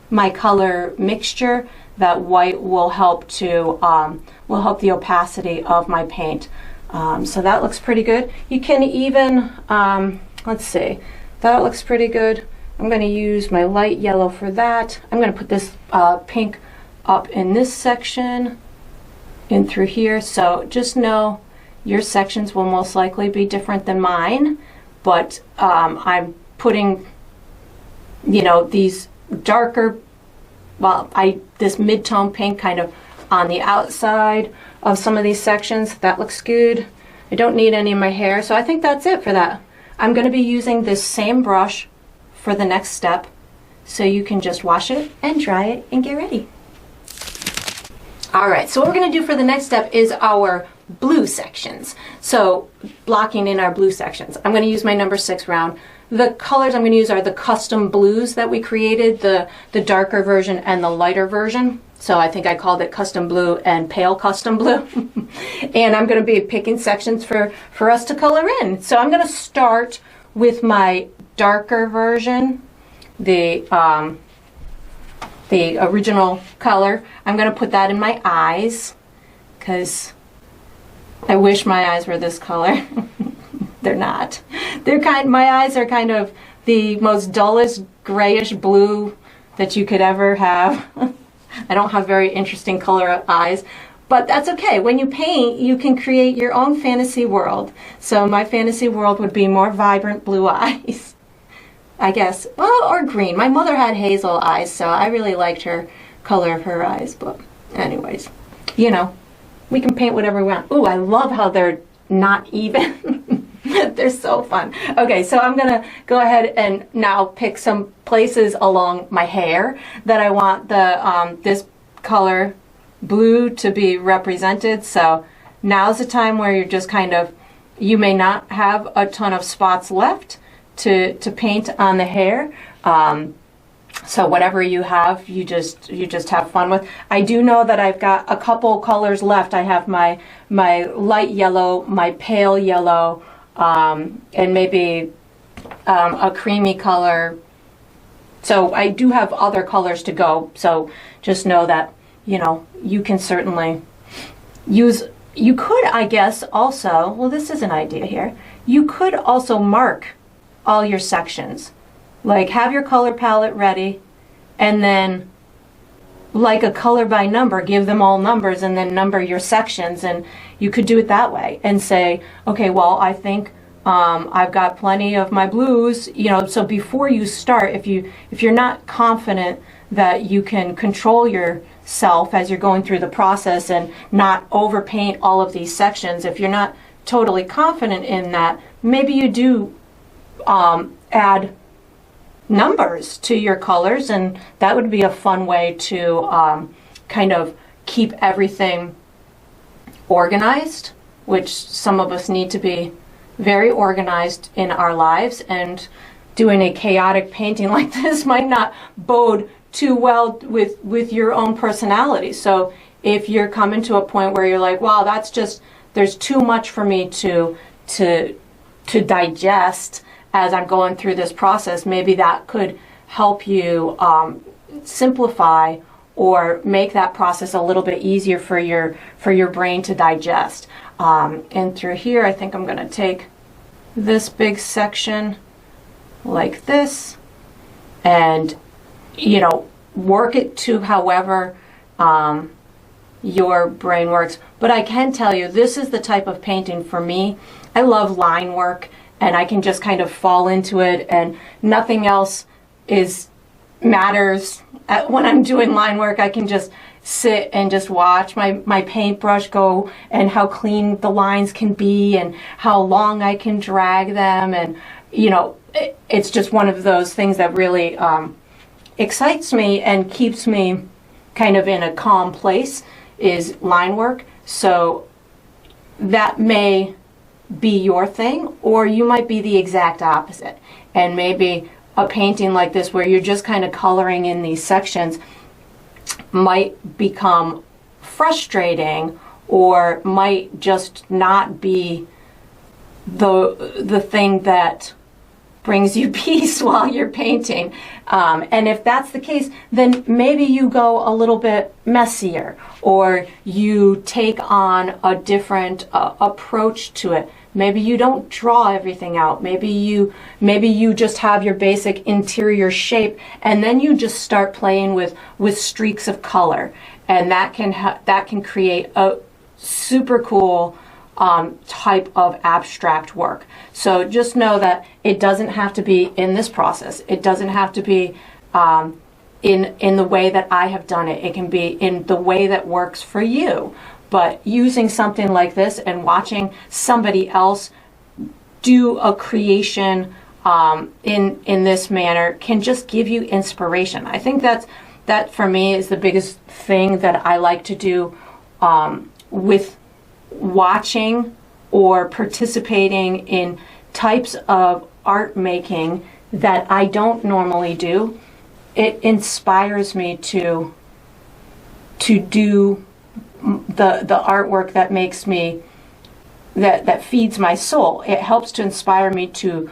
my color mixture, that white will help to will help the opacity of my paint. So that looks pretty good. You can even let's see, that looks pretty good. I'm going to use my light yellow for that. I'm going to put this pink up in this section in through here. So just know your sections will most likely be different than mine, but I'm putting, you know, these darker, this mid-tone pink kind of on the outside of some of these sections. That looks good. I don't need any in my hair, so I think that's it for that. I'm going to be using this same brush for the next step, so you can just wash it and dry it and get ready. All right, so what we're going to do for the next step is our blue sections. So blocking in our blue sections. I'm going to use my number 6 round. The colors I'm going to use are the custom blues that we created, the darker version and the lighter version. So I think I called it custom blue and pale custom blue. And I'm going to be picking sections for us to color in. So I'm going to start with my darker version, the original color. I'm going to put that in my eyes because I wish my eyes were this color. They're not. My eyes are kind of the most dullest grayish blue that you could ever have. I don't have very interesting color eyes, but that's okay. When you paint, you can create your own fantasy world. So my fantasy world would be more vibrant blue eyes, I guess. Well, or green. My mother had hazel eyes, so I really liked her color of her eyes. But anyways, you know, we can paint whatever we want. Ooh, I love how they're not even. They're so fun. Okay, so I'm gonna go ahead and now pick some places along my hair that I want the this color blue to be represented. So now's the time where you're just kind of, you may not have a ton of spots left to paint on the hair. So whatever you have, you just have fun with. I do know that I've got a couple colors left. I have my light yellow, my pale yellow, and maybe a creamy color. So I do have other colors to go. So just know that, you know, you can certainly use, you could, I guess, also, well, this is an idea here. You could also mark all your sections. Like have your color palette ready and then like a color by number, give them all numbers and then number your sections, and you could do it that way and say, okay, well, I think I've got plenty of my blues, you know. So before you start, if you're not confident that you can control yourself as you're going through the process and not overpaint all of these sections, if you're not totally confident in that, maybe you do add numbers to your colors, and that would be a fun way to kind of keep everything organized, which some of us need to be very organized in our lives, and doing a chaotic painting like this might not bode too well with your own personality. So if you're coming to a point where you're like, wow, that's just, there's too much for me to digest as I'm going through this process, maybe that could help you simplify or make that process a little bit easier for your brain to digest. And through here, I think I'm going to take this big section like this and, you know, work it to however your brain works. But I can tell you, this is the type of painting for me. I love line work, and I can just kind of fall into it, and nothing else matters. When I'm doing line work, I can just sit and just watch my paintbrush go, and how clean the lines can be, and how long I can drag them. And you know, it's just one of those things that really excites me and keeps me kind of in a calm place, is line work. So that may be your thing, or you might be the exact opposite, and maybe a painting like this where you're just kind of coloring in these sections might become frustrating, or might just not be the thing that brings you peace while you're painting. And if that's the case, then maybe you go a little bit messier, or you take on a different approach to it. Maybe you don't draw everything out. Maybe you just have your basic interior shape, and then you just start playing with streaks of color, and that can create a super cool type of abstract work. So just know that it doesn't have to be in this process. It doesn't have to be in the way that I have done it. It can be in the way that works for you. But using something like this and watching somebody else do a creation in this manner can just give you inspiration. I think that for me is the biggest thing that I like to do with watching or participating in types of art making that I don't normally do. It inspires me to do the artwork that makes me, that feeds my soul. It helps to inspire me to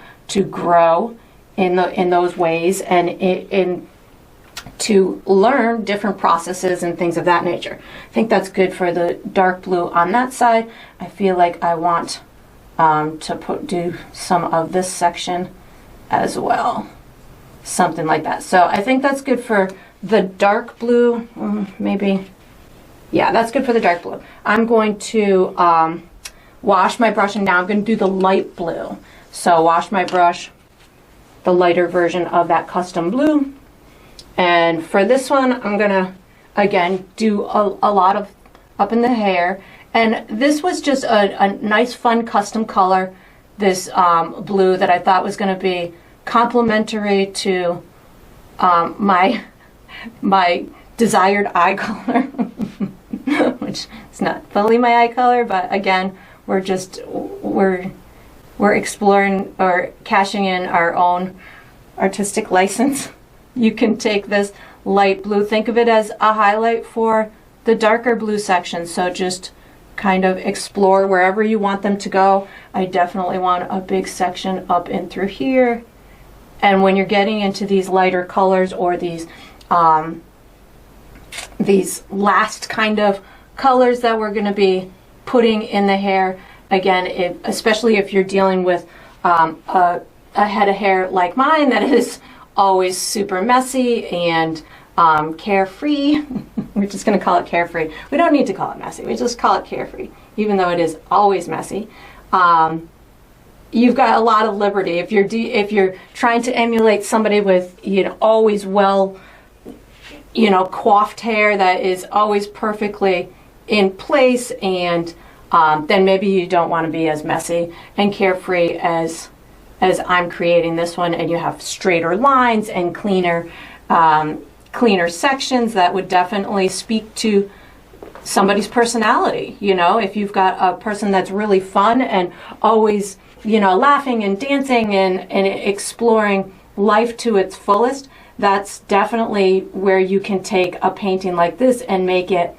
grow in those ways, and to learn different processes and things of that nature. I think that's good for the dark blue on that side. I feel like I want to do some of this section as well, something like that. So I think that's good for the dark blue. Maybe, yeah, that's good for the dark blue. I'm going to wash my brush, and now I'm going to do the light blue. So wash my brush, the lighter version of that custom blue. And for this one, I'm gonna, again, do a lot of up in the hair. And this was just a nice, fun custom color, this blue, that I thought was gonna be complementary to my desired eye color, which is not fully my eye color, but again, we're exploring or cashing in our own artistic license. You can take this light blue, think of it as a highlight for the darker blue section. So just kind of explore wherever you want them to go. I definitely want a big section up in through here. And when you're getting into these lighter colors, or these last kind of colors that we're going to be putting in the hair, again, especially if you're dealing with a head of hair like mine that is always super messy and carefree. We're just going to call it carefree. We don't need to call it messy. We just call it carefree, even though it is always messy. You've got a lot of liberty if you're trying to emulate somebody with always well coiffed hair that is always perfectly in place, and then maybe you don't want to be as messy and carefree as I'm creating this one, and you have straighter lines and cleaner sections that would definitely speak to somebody's personality. If you've got a person that's really fun and always laughing and dancing and exploring life to its fullest, that's definitely where you can take a painting like this and make it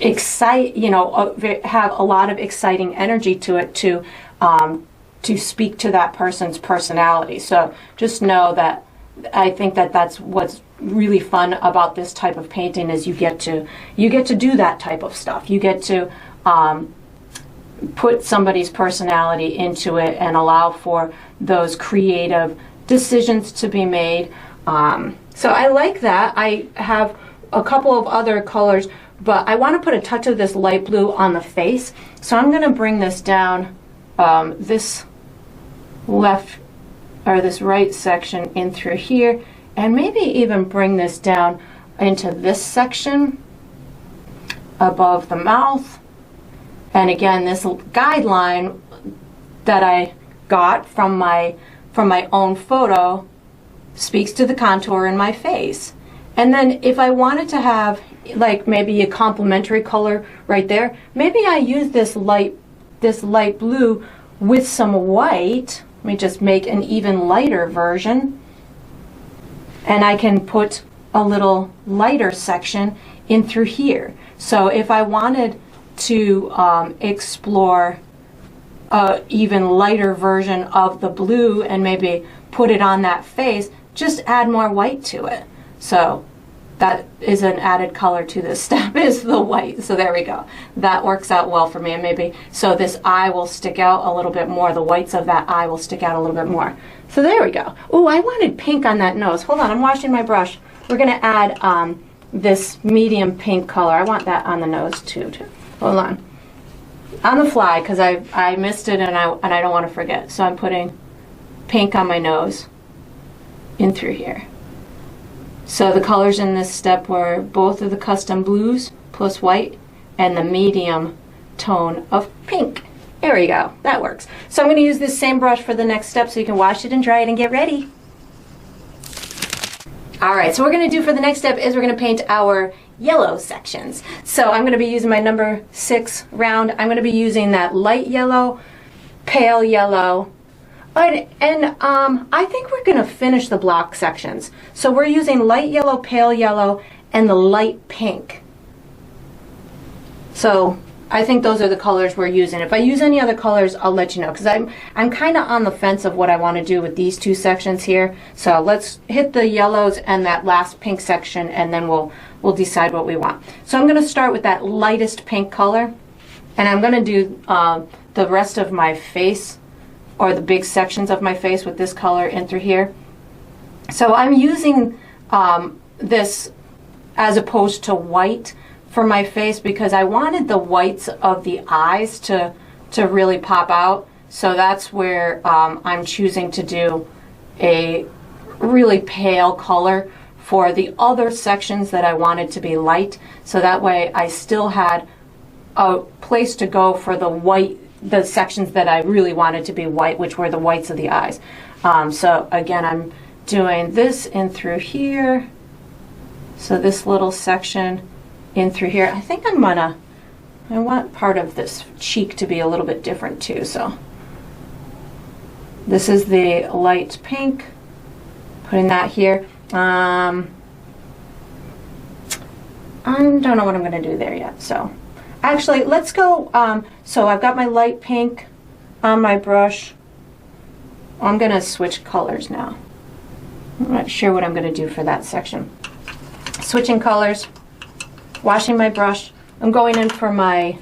have a lot of exciting energy to it, to speak to that person's personality. So just know that I think that that's what's really fun about this type of painting, is you get to do that type of stuff. You get to put somebody's personality into it and allow for those creative decisions to be made. So I like that. I have a couple of other colors, but I want to put a touch of this light blue on the face. So I'm going to bring this down, this left or this right section in through here, and maybe even bring this down into this section above the mouth. And again, this guideline that I got from my own photo speaks to the contour in my face. And then if I wanted to have like maybe a complementary color right there, maybe I use this light blue with some white. Let me just make an even lighter version, and I can put a little lighter section in through here. So if I wanted to explore a even lighter version of the blue and maybe put it on that face, just add more white to it. So that is an added color to this step, is the white. So there we go. That works out well for me. And maybe so this eye will stick out a little bit more. The whites of that eye will stick out a little bit more. So there we go. Oh, I wanted pink on that nose. Hold on, I'm washing my brush. We're gonna add this medium pink color. I want that on the nose too. Hold on. On the fly, because I missed it and I don't want to forget. So I'm putting pink on my nose in through here. So the colors in this step were both of the custom blues plus white and the medium tone of pink. There we go. That works. So I'm going to use this same brush for the next step so you can wash it and dry it and get ready. All right, so what we're going to do for the next step is we're going to paint our yellow sections. So I'm going to be using my number 6 round. I'm going to be using that light yellow, pale yellow, and I think we're going to finish the block sections. So we're using light yellow, pale yellow, and the light pink. So I think those are the colors we're using. If I use any other colors, I'll let you know, because I'm kind of on the fence of what I want to do with these two sections here. So let's hit the yellows and that last pink section, and then we'll decide what we want. So I'm going to start with that lightest pink color, and I'm going to do the rest of my face, or the big sections of my face, with this color in through here. So I'm using this as opposed to white for my face because I wanted the whites of the eyes to really pop out. So that's where I'm choosing to do a really pale color for the other sections that I wanted to be light. So that way I still had a place to go for the white, the sections that I really wanted to be white, which were the whites of the eyes. So again, I'm doing this in through here. So this little section in through here. I think I want part of this cheek to be a little bit different too. So this is the light pink, putting that here. I don't know what I'm going to do there yet. So actually, let's go. So I've got my light pink on my brush. I'm going to switch colors now. I'm not sure what I'm going to do for that section. Switching colors, washing my brush. I'm going in for my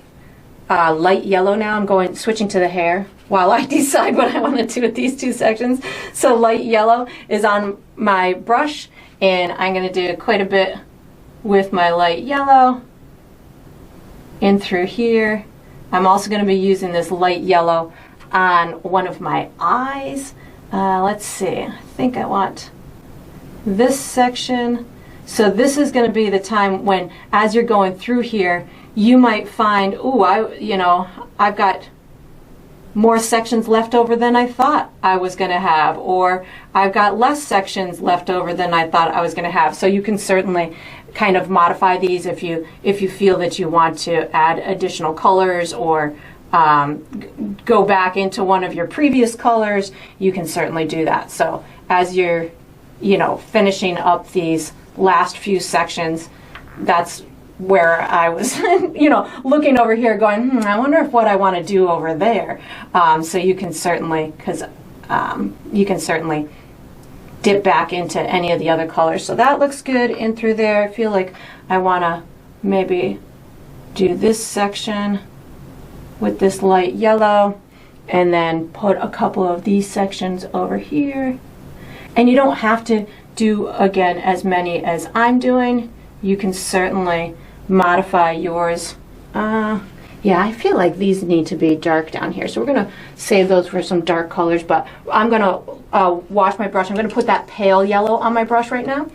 light yellow now. I'm switching to the hair while I decide what I want to do with these two sections. So light yellow is on my brush, and I'm going to do quite a bit with my light yellow in through here. I'm also going to be using this light yellow on one of my eyes. Let's see, I think I want this section. So this is going to be the time when, as you're going through here, you might find, ooh, I've got more sections left over than I thought I was going to have, or I've got less sections left over than I thought I was going to have. So you can certainly kind of modify these if you feel that you want to add additional colors, or go back into one of your previous colors. You can certainly do that. So as you're finishing up these last few sections, that's where I was looking over here going, I wonder if what I want to do over there. So you can certainly, you can certainly dip back into any of the other colors. So that looks good in through there. I feel like I want to maybe do this section with this light yellow, and then put a couple of these sections over here. And you don't have to do, again, as many as I'm doing. You can certainly modify yours. Yeah, I feel like these need to be dark down here, so we're going to save those for some dark colors, but I'm going to wash my brush. I'm going to put that pale yellow on my brush right now,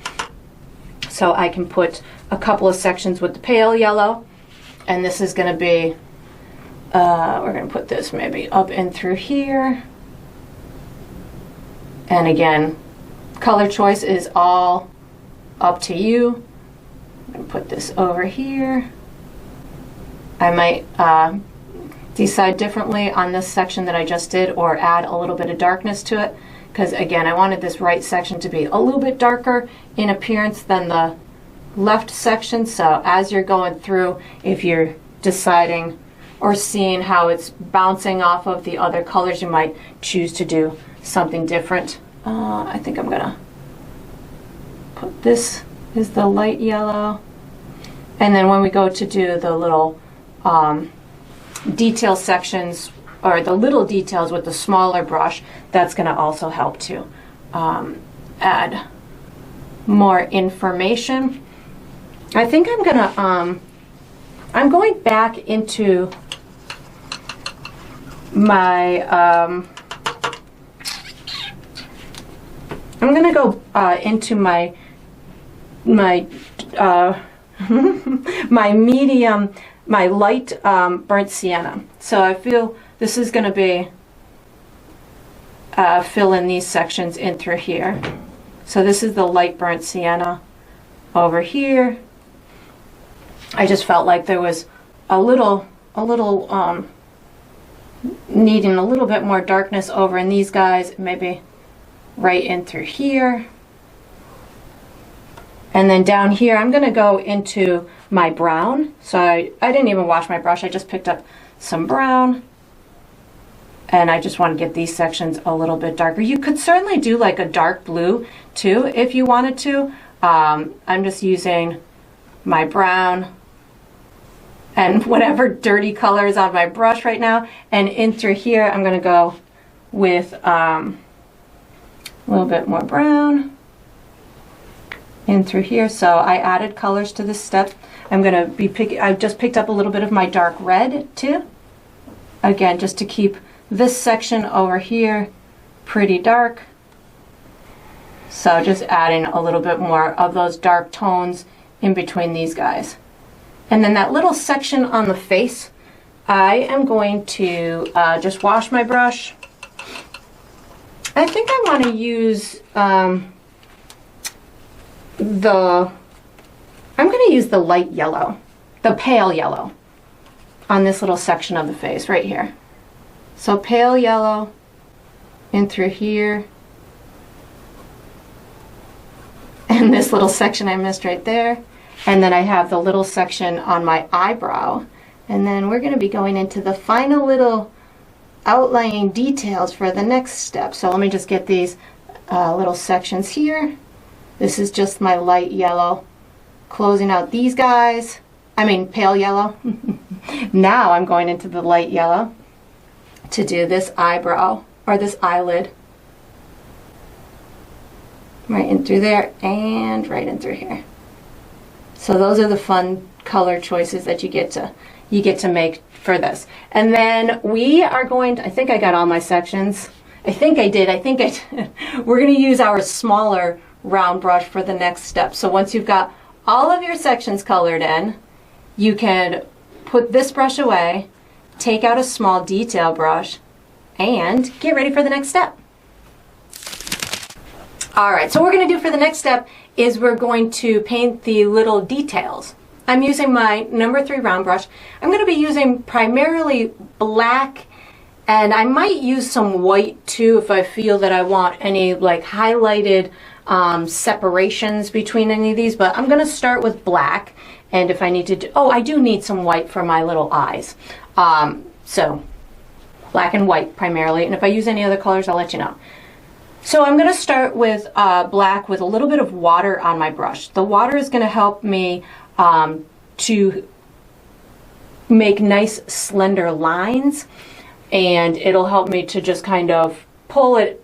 so I can put a couple of sections with the pale yellow, and this is going to be, we're going to put this maybe up and through here, and again, color choice is all up to you. I'm going to put this over here. I might decide differently on this section that I just did, or add a little bit of darkness to it, because again, I wanted this right section to be a little bit darker in appearance than the left section. So as you're going through, if you're deciding or seeing how it's bouncing off of the other colors, you might choose to do something different. I think I'm gonna put this is the light yellow, and then when we go to do the little detail sections, or the little details with the smaller brush, that's going to also help to add more information. I think I'm going to I'm going back into my I'm going to go into my my medium, my light burnt sienna. So I feel this is going to be fill in these sections in through here. So this is the light burnt sienna over here. I just felt like there was a little needing a little bit more darkness over in these guys, maybe right in through here. And then down here, I'm going to go into my brown. So I didn't even wash my brush. I just picked up some brown. And I just want to get these sections a little bit darker. You could certainly do like a dark blue too if you wanted to. I'm just using my brown and whatever dirty color is on my brush right now. And in through here, I'm going to go with a little bit more brown in through here. So I added colors to this step. I'm going to be picking, I just picked up a little bit of my dark red too. Again, just to keep this section over here pretty dark. So just adding a little bit more of those dark tones in between these guys. And then that little section on the face, I am going to just wash my brush. I think I want to use I'm going to use the light yellow, the pale yellow on this little section of the face right here. So pale yellow in through here. And this little section I missed right there. And then I have the little section on my eyebrow. And then we're going to be going into the final little outlining details for the next step. So let me just get these little sections here. This is just my light yellow, closing out these guys. I mean pale yellow. Now I'm going into the light yellow to do this eyebrow, or this eyelid. Right in through there and right in through here. So those are the fun color choices that you get to make for this. And then we are going to, I think I got all my sections. I think I did. We're going to use our smaller round brush for the next step. So once you've got all of your sections colored in, you can put this brush away, take out a small detail brush, and get ready for the next step. All right, so what we're going to do for the next step is we're going to paint the little details. I'm using my number 3 round brush. I'm going to be using primarily black, and I might use some white too if I feel that I want any like highlighted separations between any of these, but I'm going to start with black. And if I need to do, oh, I do need some white for my little eyes. So black and white primarily, and if I use any other colors, I'll let you know. So I'm going to start with black with a little bit of water on my brush. The water is going to help me to make nice slender lines, and it'll help me to just kind of pull it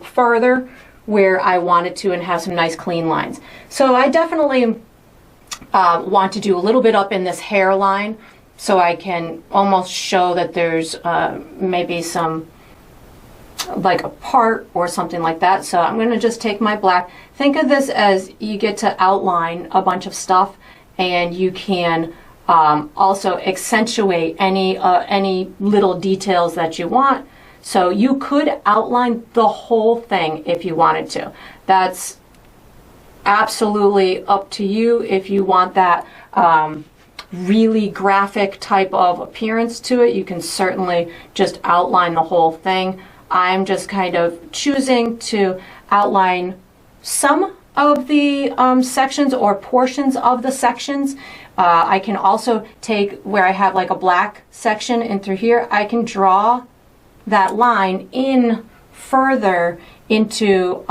further where I want it to and have some nice clean lines. So I definitely want to do a little bit up in this hairline, so I can almost show that there's maybe some, like a part or something like that. So I'm going to just take my black. Think of this as you get to outline a bunch of stuff, and you can also accentuate any little details that you want. So you could outline the whole thing if you wanted to. That's absolutely up to you. If you want that really graphic type of appearance to it, you can certainly just outline the whole thing. I'm just kind of choosing to outline some of the sections or portions of the sections. I can also take where I have like a black section in through here, I can draw that line in further into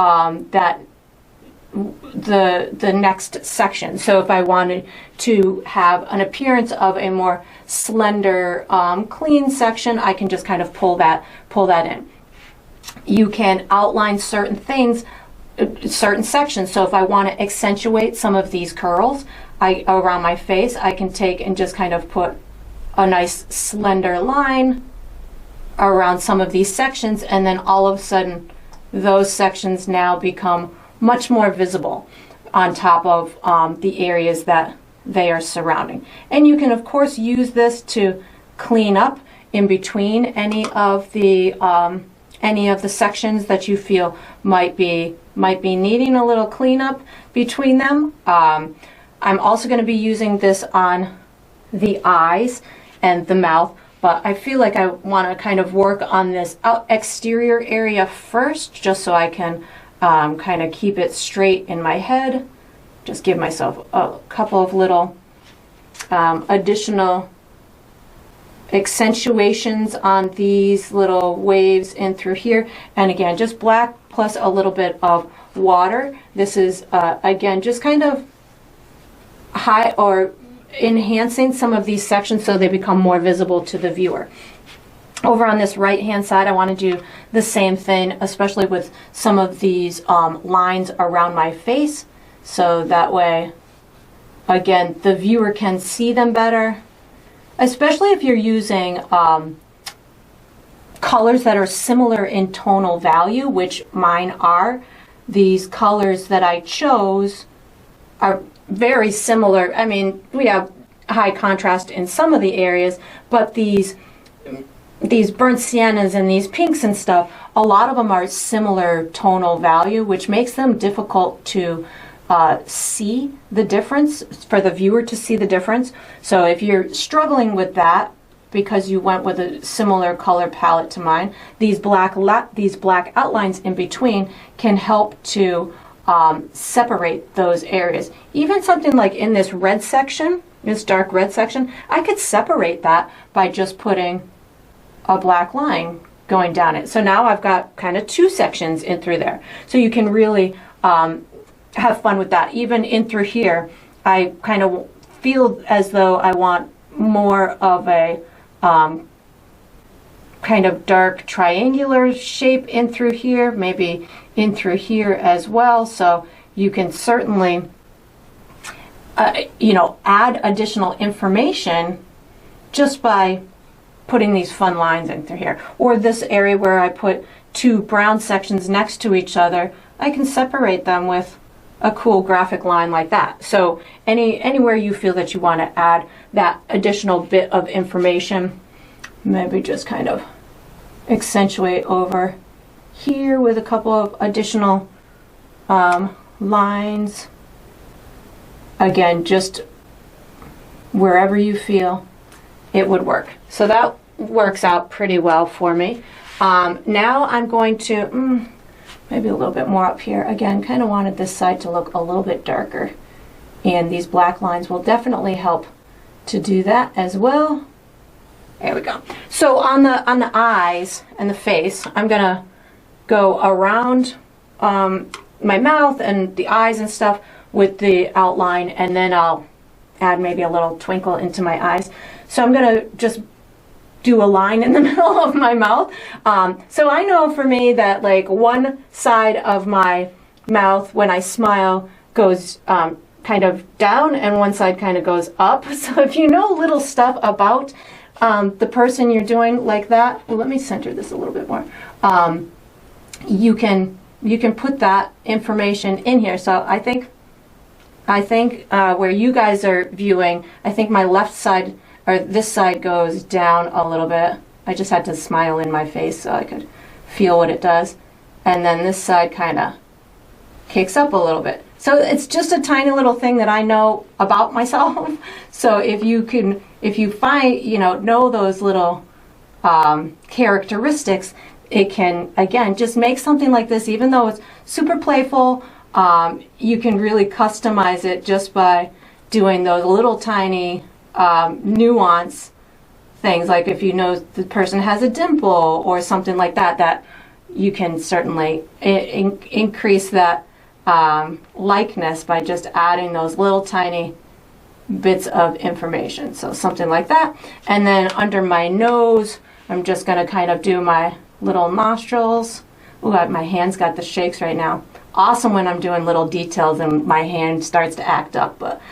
the next section. So if I wanted to have an appearance of a more slender, clean section, I can just kind of pull that in. You can outline certain things, certain sections. So if I want to accentuate some of these curls around my face, I can take and just kind of put a nice slender line around some of these sections, and then all of a sudden those sections now become much more visible on top of the areas that they are surrounding. And you can of course use this to clean up in between any of the sections that you feel might be needing a little cleanup between them. I'm also going to be using this on the eyes and the mouth, but I feel like I want to kind of work on this exterior area first, just so I can kind of keep it straight in my head. Just give myself a couple of little additional accentuations on these little waves in through here. And again, just black plus a little bit of water. This is again just kind of high or enhancing some of these sections so they become more visible to the viewer. Over on this right hand side, I want to do the same thing, especially with some of these lines around my face, so that way again the viewer can see them better, especially if you're using colors that are similar in tonal value, which mine are. These colors that I chose are very similar. I mean, we have high contrast in some of the areas, but these burnt siennas and these pinks and stuff, a lot of them are similar tonal value, which makes them difficult to see the difference, for the viewer to see the difference. So if you're struggling with that because you went with a similar color palette to mine, these black outlines in between can help to separate those areas. Even something like in this red section, this dark red section, I could separate that by just putting a black line going down it. So now I've got kind of two sections in through there. So you can really have fun with that. Even in through here, I kind of feel as though I want more of a kind of dark triangular shape in through here, maybe in through here as well. So you can certainly add additional information just by putting these fun lines in through here. Or this area where I put two brown sections next to each other, I can separate them with a cool graphic line like that. So anywhere you feel that you want to add that additional bit of information, maybe just kind of accentuate over here with a couple of additional lines. Again, just wherever you feel it would work. So that works out pretty well for me. Now I'm going to maybe a little bit more up here. Again, kind of wanted this side to look a little bit darker, and these black lines will definitely help to do that as well. There we go. So on the eyes and the face, I'm gonna go around my mouth and the eyes and stuff with the outline, and then I'll add maybe a little twinkle into my eyes. So I'm gonna just do a line in the middle of my mouth. So I know for me that like one side of my mouth when I smile goes kind of down and one side kind of goes up. So if you know little stuff about the person you're doing like that, well, let me center this a little bit more. You can put that information in here. So I think where you guys are viewing, I think my left side or this side goes down a little bit. I just had to smile in my face so I could feel what it does. And then this side kind of kicks up a little bit. So it's just a tiny little thing that I know about myself. So if you find, know those little characteristics, it can, again, just make something like this, even though it's super playful, you can really customize it just by doing those little tiny nuance things. Like if you know the person has a dimple or something like that, that you can certainly increase that likeness by just adding those little tiny bits of information. So something like that. And then under my nose, I'm just going to kind of do my little nostrils. Ooh, my hand's got the shakes right now. Awesome when I'm doing little details and my hand starts to act up. But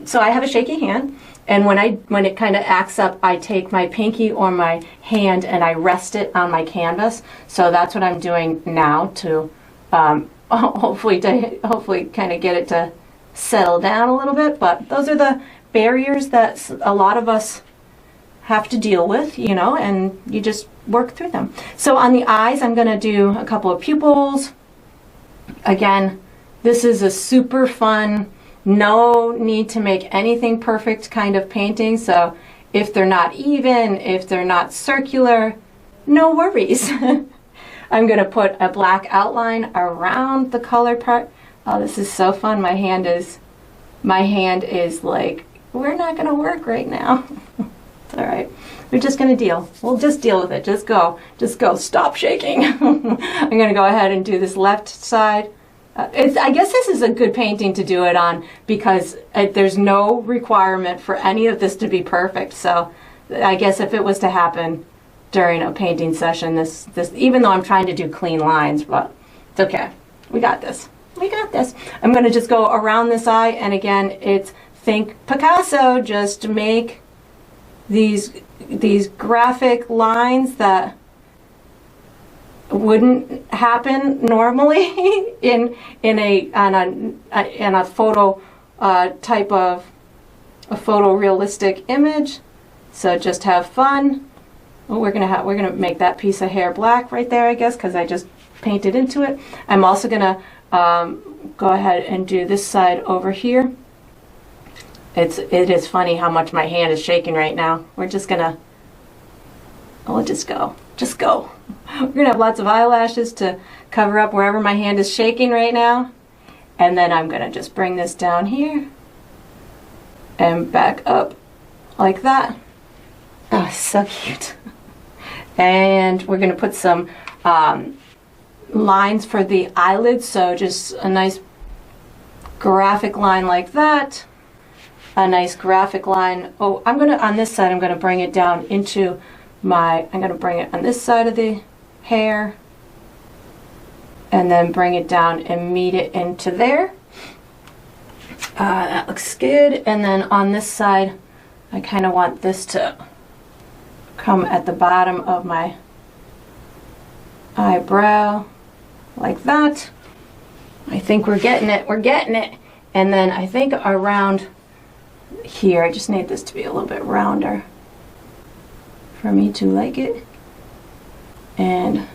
so I have a shaky hand, and when it kind of acts up, I take my pinky or my hand and I rest it on my canvas. So that's what I'm doing now to hopefully kind of get it to settle down a little bit. But those are the barriers that a lot of us have to deal with, and you just work through them. So on the eyes, I'm going to do a couple of pupils. Again, this is a super fun, no need to make anything perfect kind of painting. So if they're not even, if they're not circular, no worries. I'm going to put a black outline around the color part. Oh, this is so fun. My hand is like, we're not going to work right now. It's all right. We're just going to deal. We'll just deal with it. Just go. Stop shaking. I'm going to go ahead and do this left side. I guess this is a good painting to do it on because there's no requirement for any of this to be perfect. So I guess if it was to happen during a painting session, this even though I'm trying to do clean lines, but it's okay. We got this. I'm going to just go around this eye, and again, it's think Picasso. Just make these graphic lines that wouldn't happen normally in a photo type of a photorealistic image. So just have fun. Well, we're gonna make that piece of hair black right there, I guess, because I just painted into it. I'm also gonna go ahead and do this side over here. It is funny how much my hand is shaking right now. We're just gonna, just go. We're gonna have lots of eyelashes to cover up wherever my hand is shaking right now. And then I'm gonna just bring this down here and back up like that. Oh, so cute. And we're gonna put some lines for the eyelids. So just a nice graphic line like that. A nice graphic line. Oh, on this side, I'm gonna bring it down into I'm gonna bring it on this side of the hair and then bring it down and meet it into there. That looks good. And then on this side, I kind of want this to come at the bottom of my eyebrow like that. I think we're getting it. And then I think around here, I just need this to be a little bit rounder for me to like it. And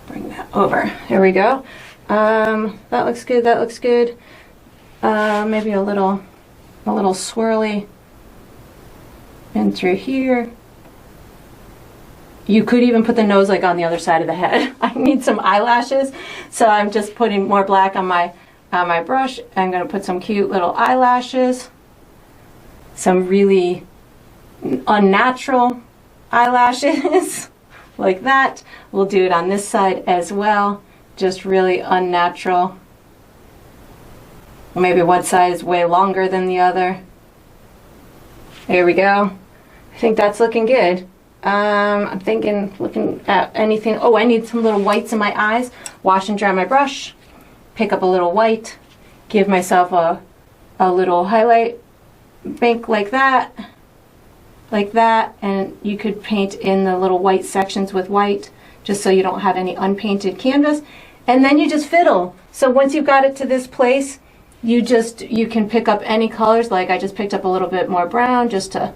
bring that over. There we go. That looks good. Maybe a little swirly in through here. You could even put the nose like on the other side of the head. I need some eyelashes, so I'm just putting more black on my brush. I'm going to put some cute little eyelashes, some really unnatural eyelashes like that. We'll do it on this side as well, just really unnatural. Maybe one side is way longer than the other. There we go. I think that's looking good. I'm looking at anything. Oh, I need some little whites in my eyes. Wash and dry my brush, pick up a little white, give myself a little highlight bank like that, and you could paint in the little white sections with white, just so you don't have any unpainted canvas. And then you just fiddle. So once you've got it to this place, you can pick up any colors. Like I just picked up a little bit more brown just to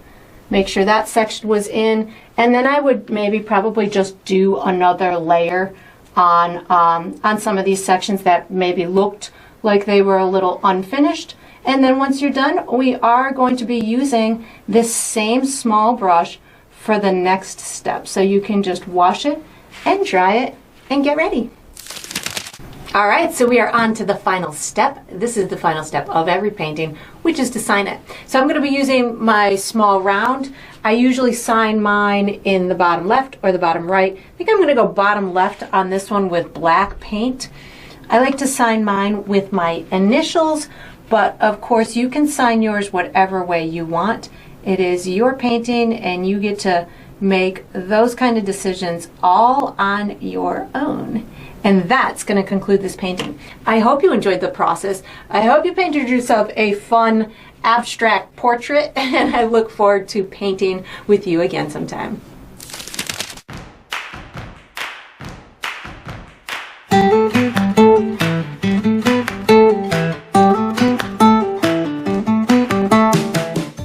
make sure that section was in. And then I would probably just do another layer on some of these sections that maybe looked like they were a little unfinished. And then once you're done, we are going to be using this same small brush for the next step. So you can just wash it and dry it and get ready. All right, so we are on to the final step. This is the final step of every painting, which is to sign it. So I'm going to be using my small round. I usually sign mine in the bottom left or the bottom right. I think I'm going to go bottom left on this one with black paint. I like to sign mine with my initials, but of course you can sign yours whatever way you want. It is your painting and you get to make those kind of decisions all on your own. And that's going to conclude this painting. I hope you enjoyed the process. I hope you painted yourself a fun abstract portrait, and I look forward to painting with you again sometime.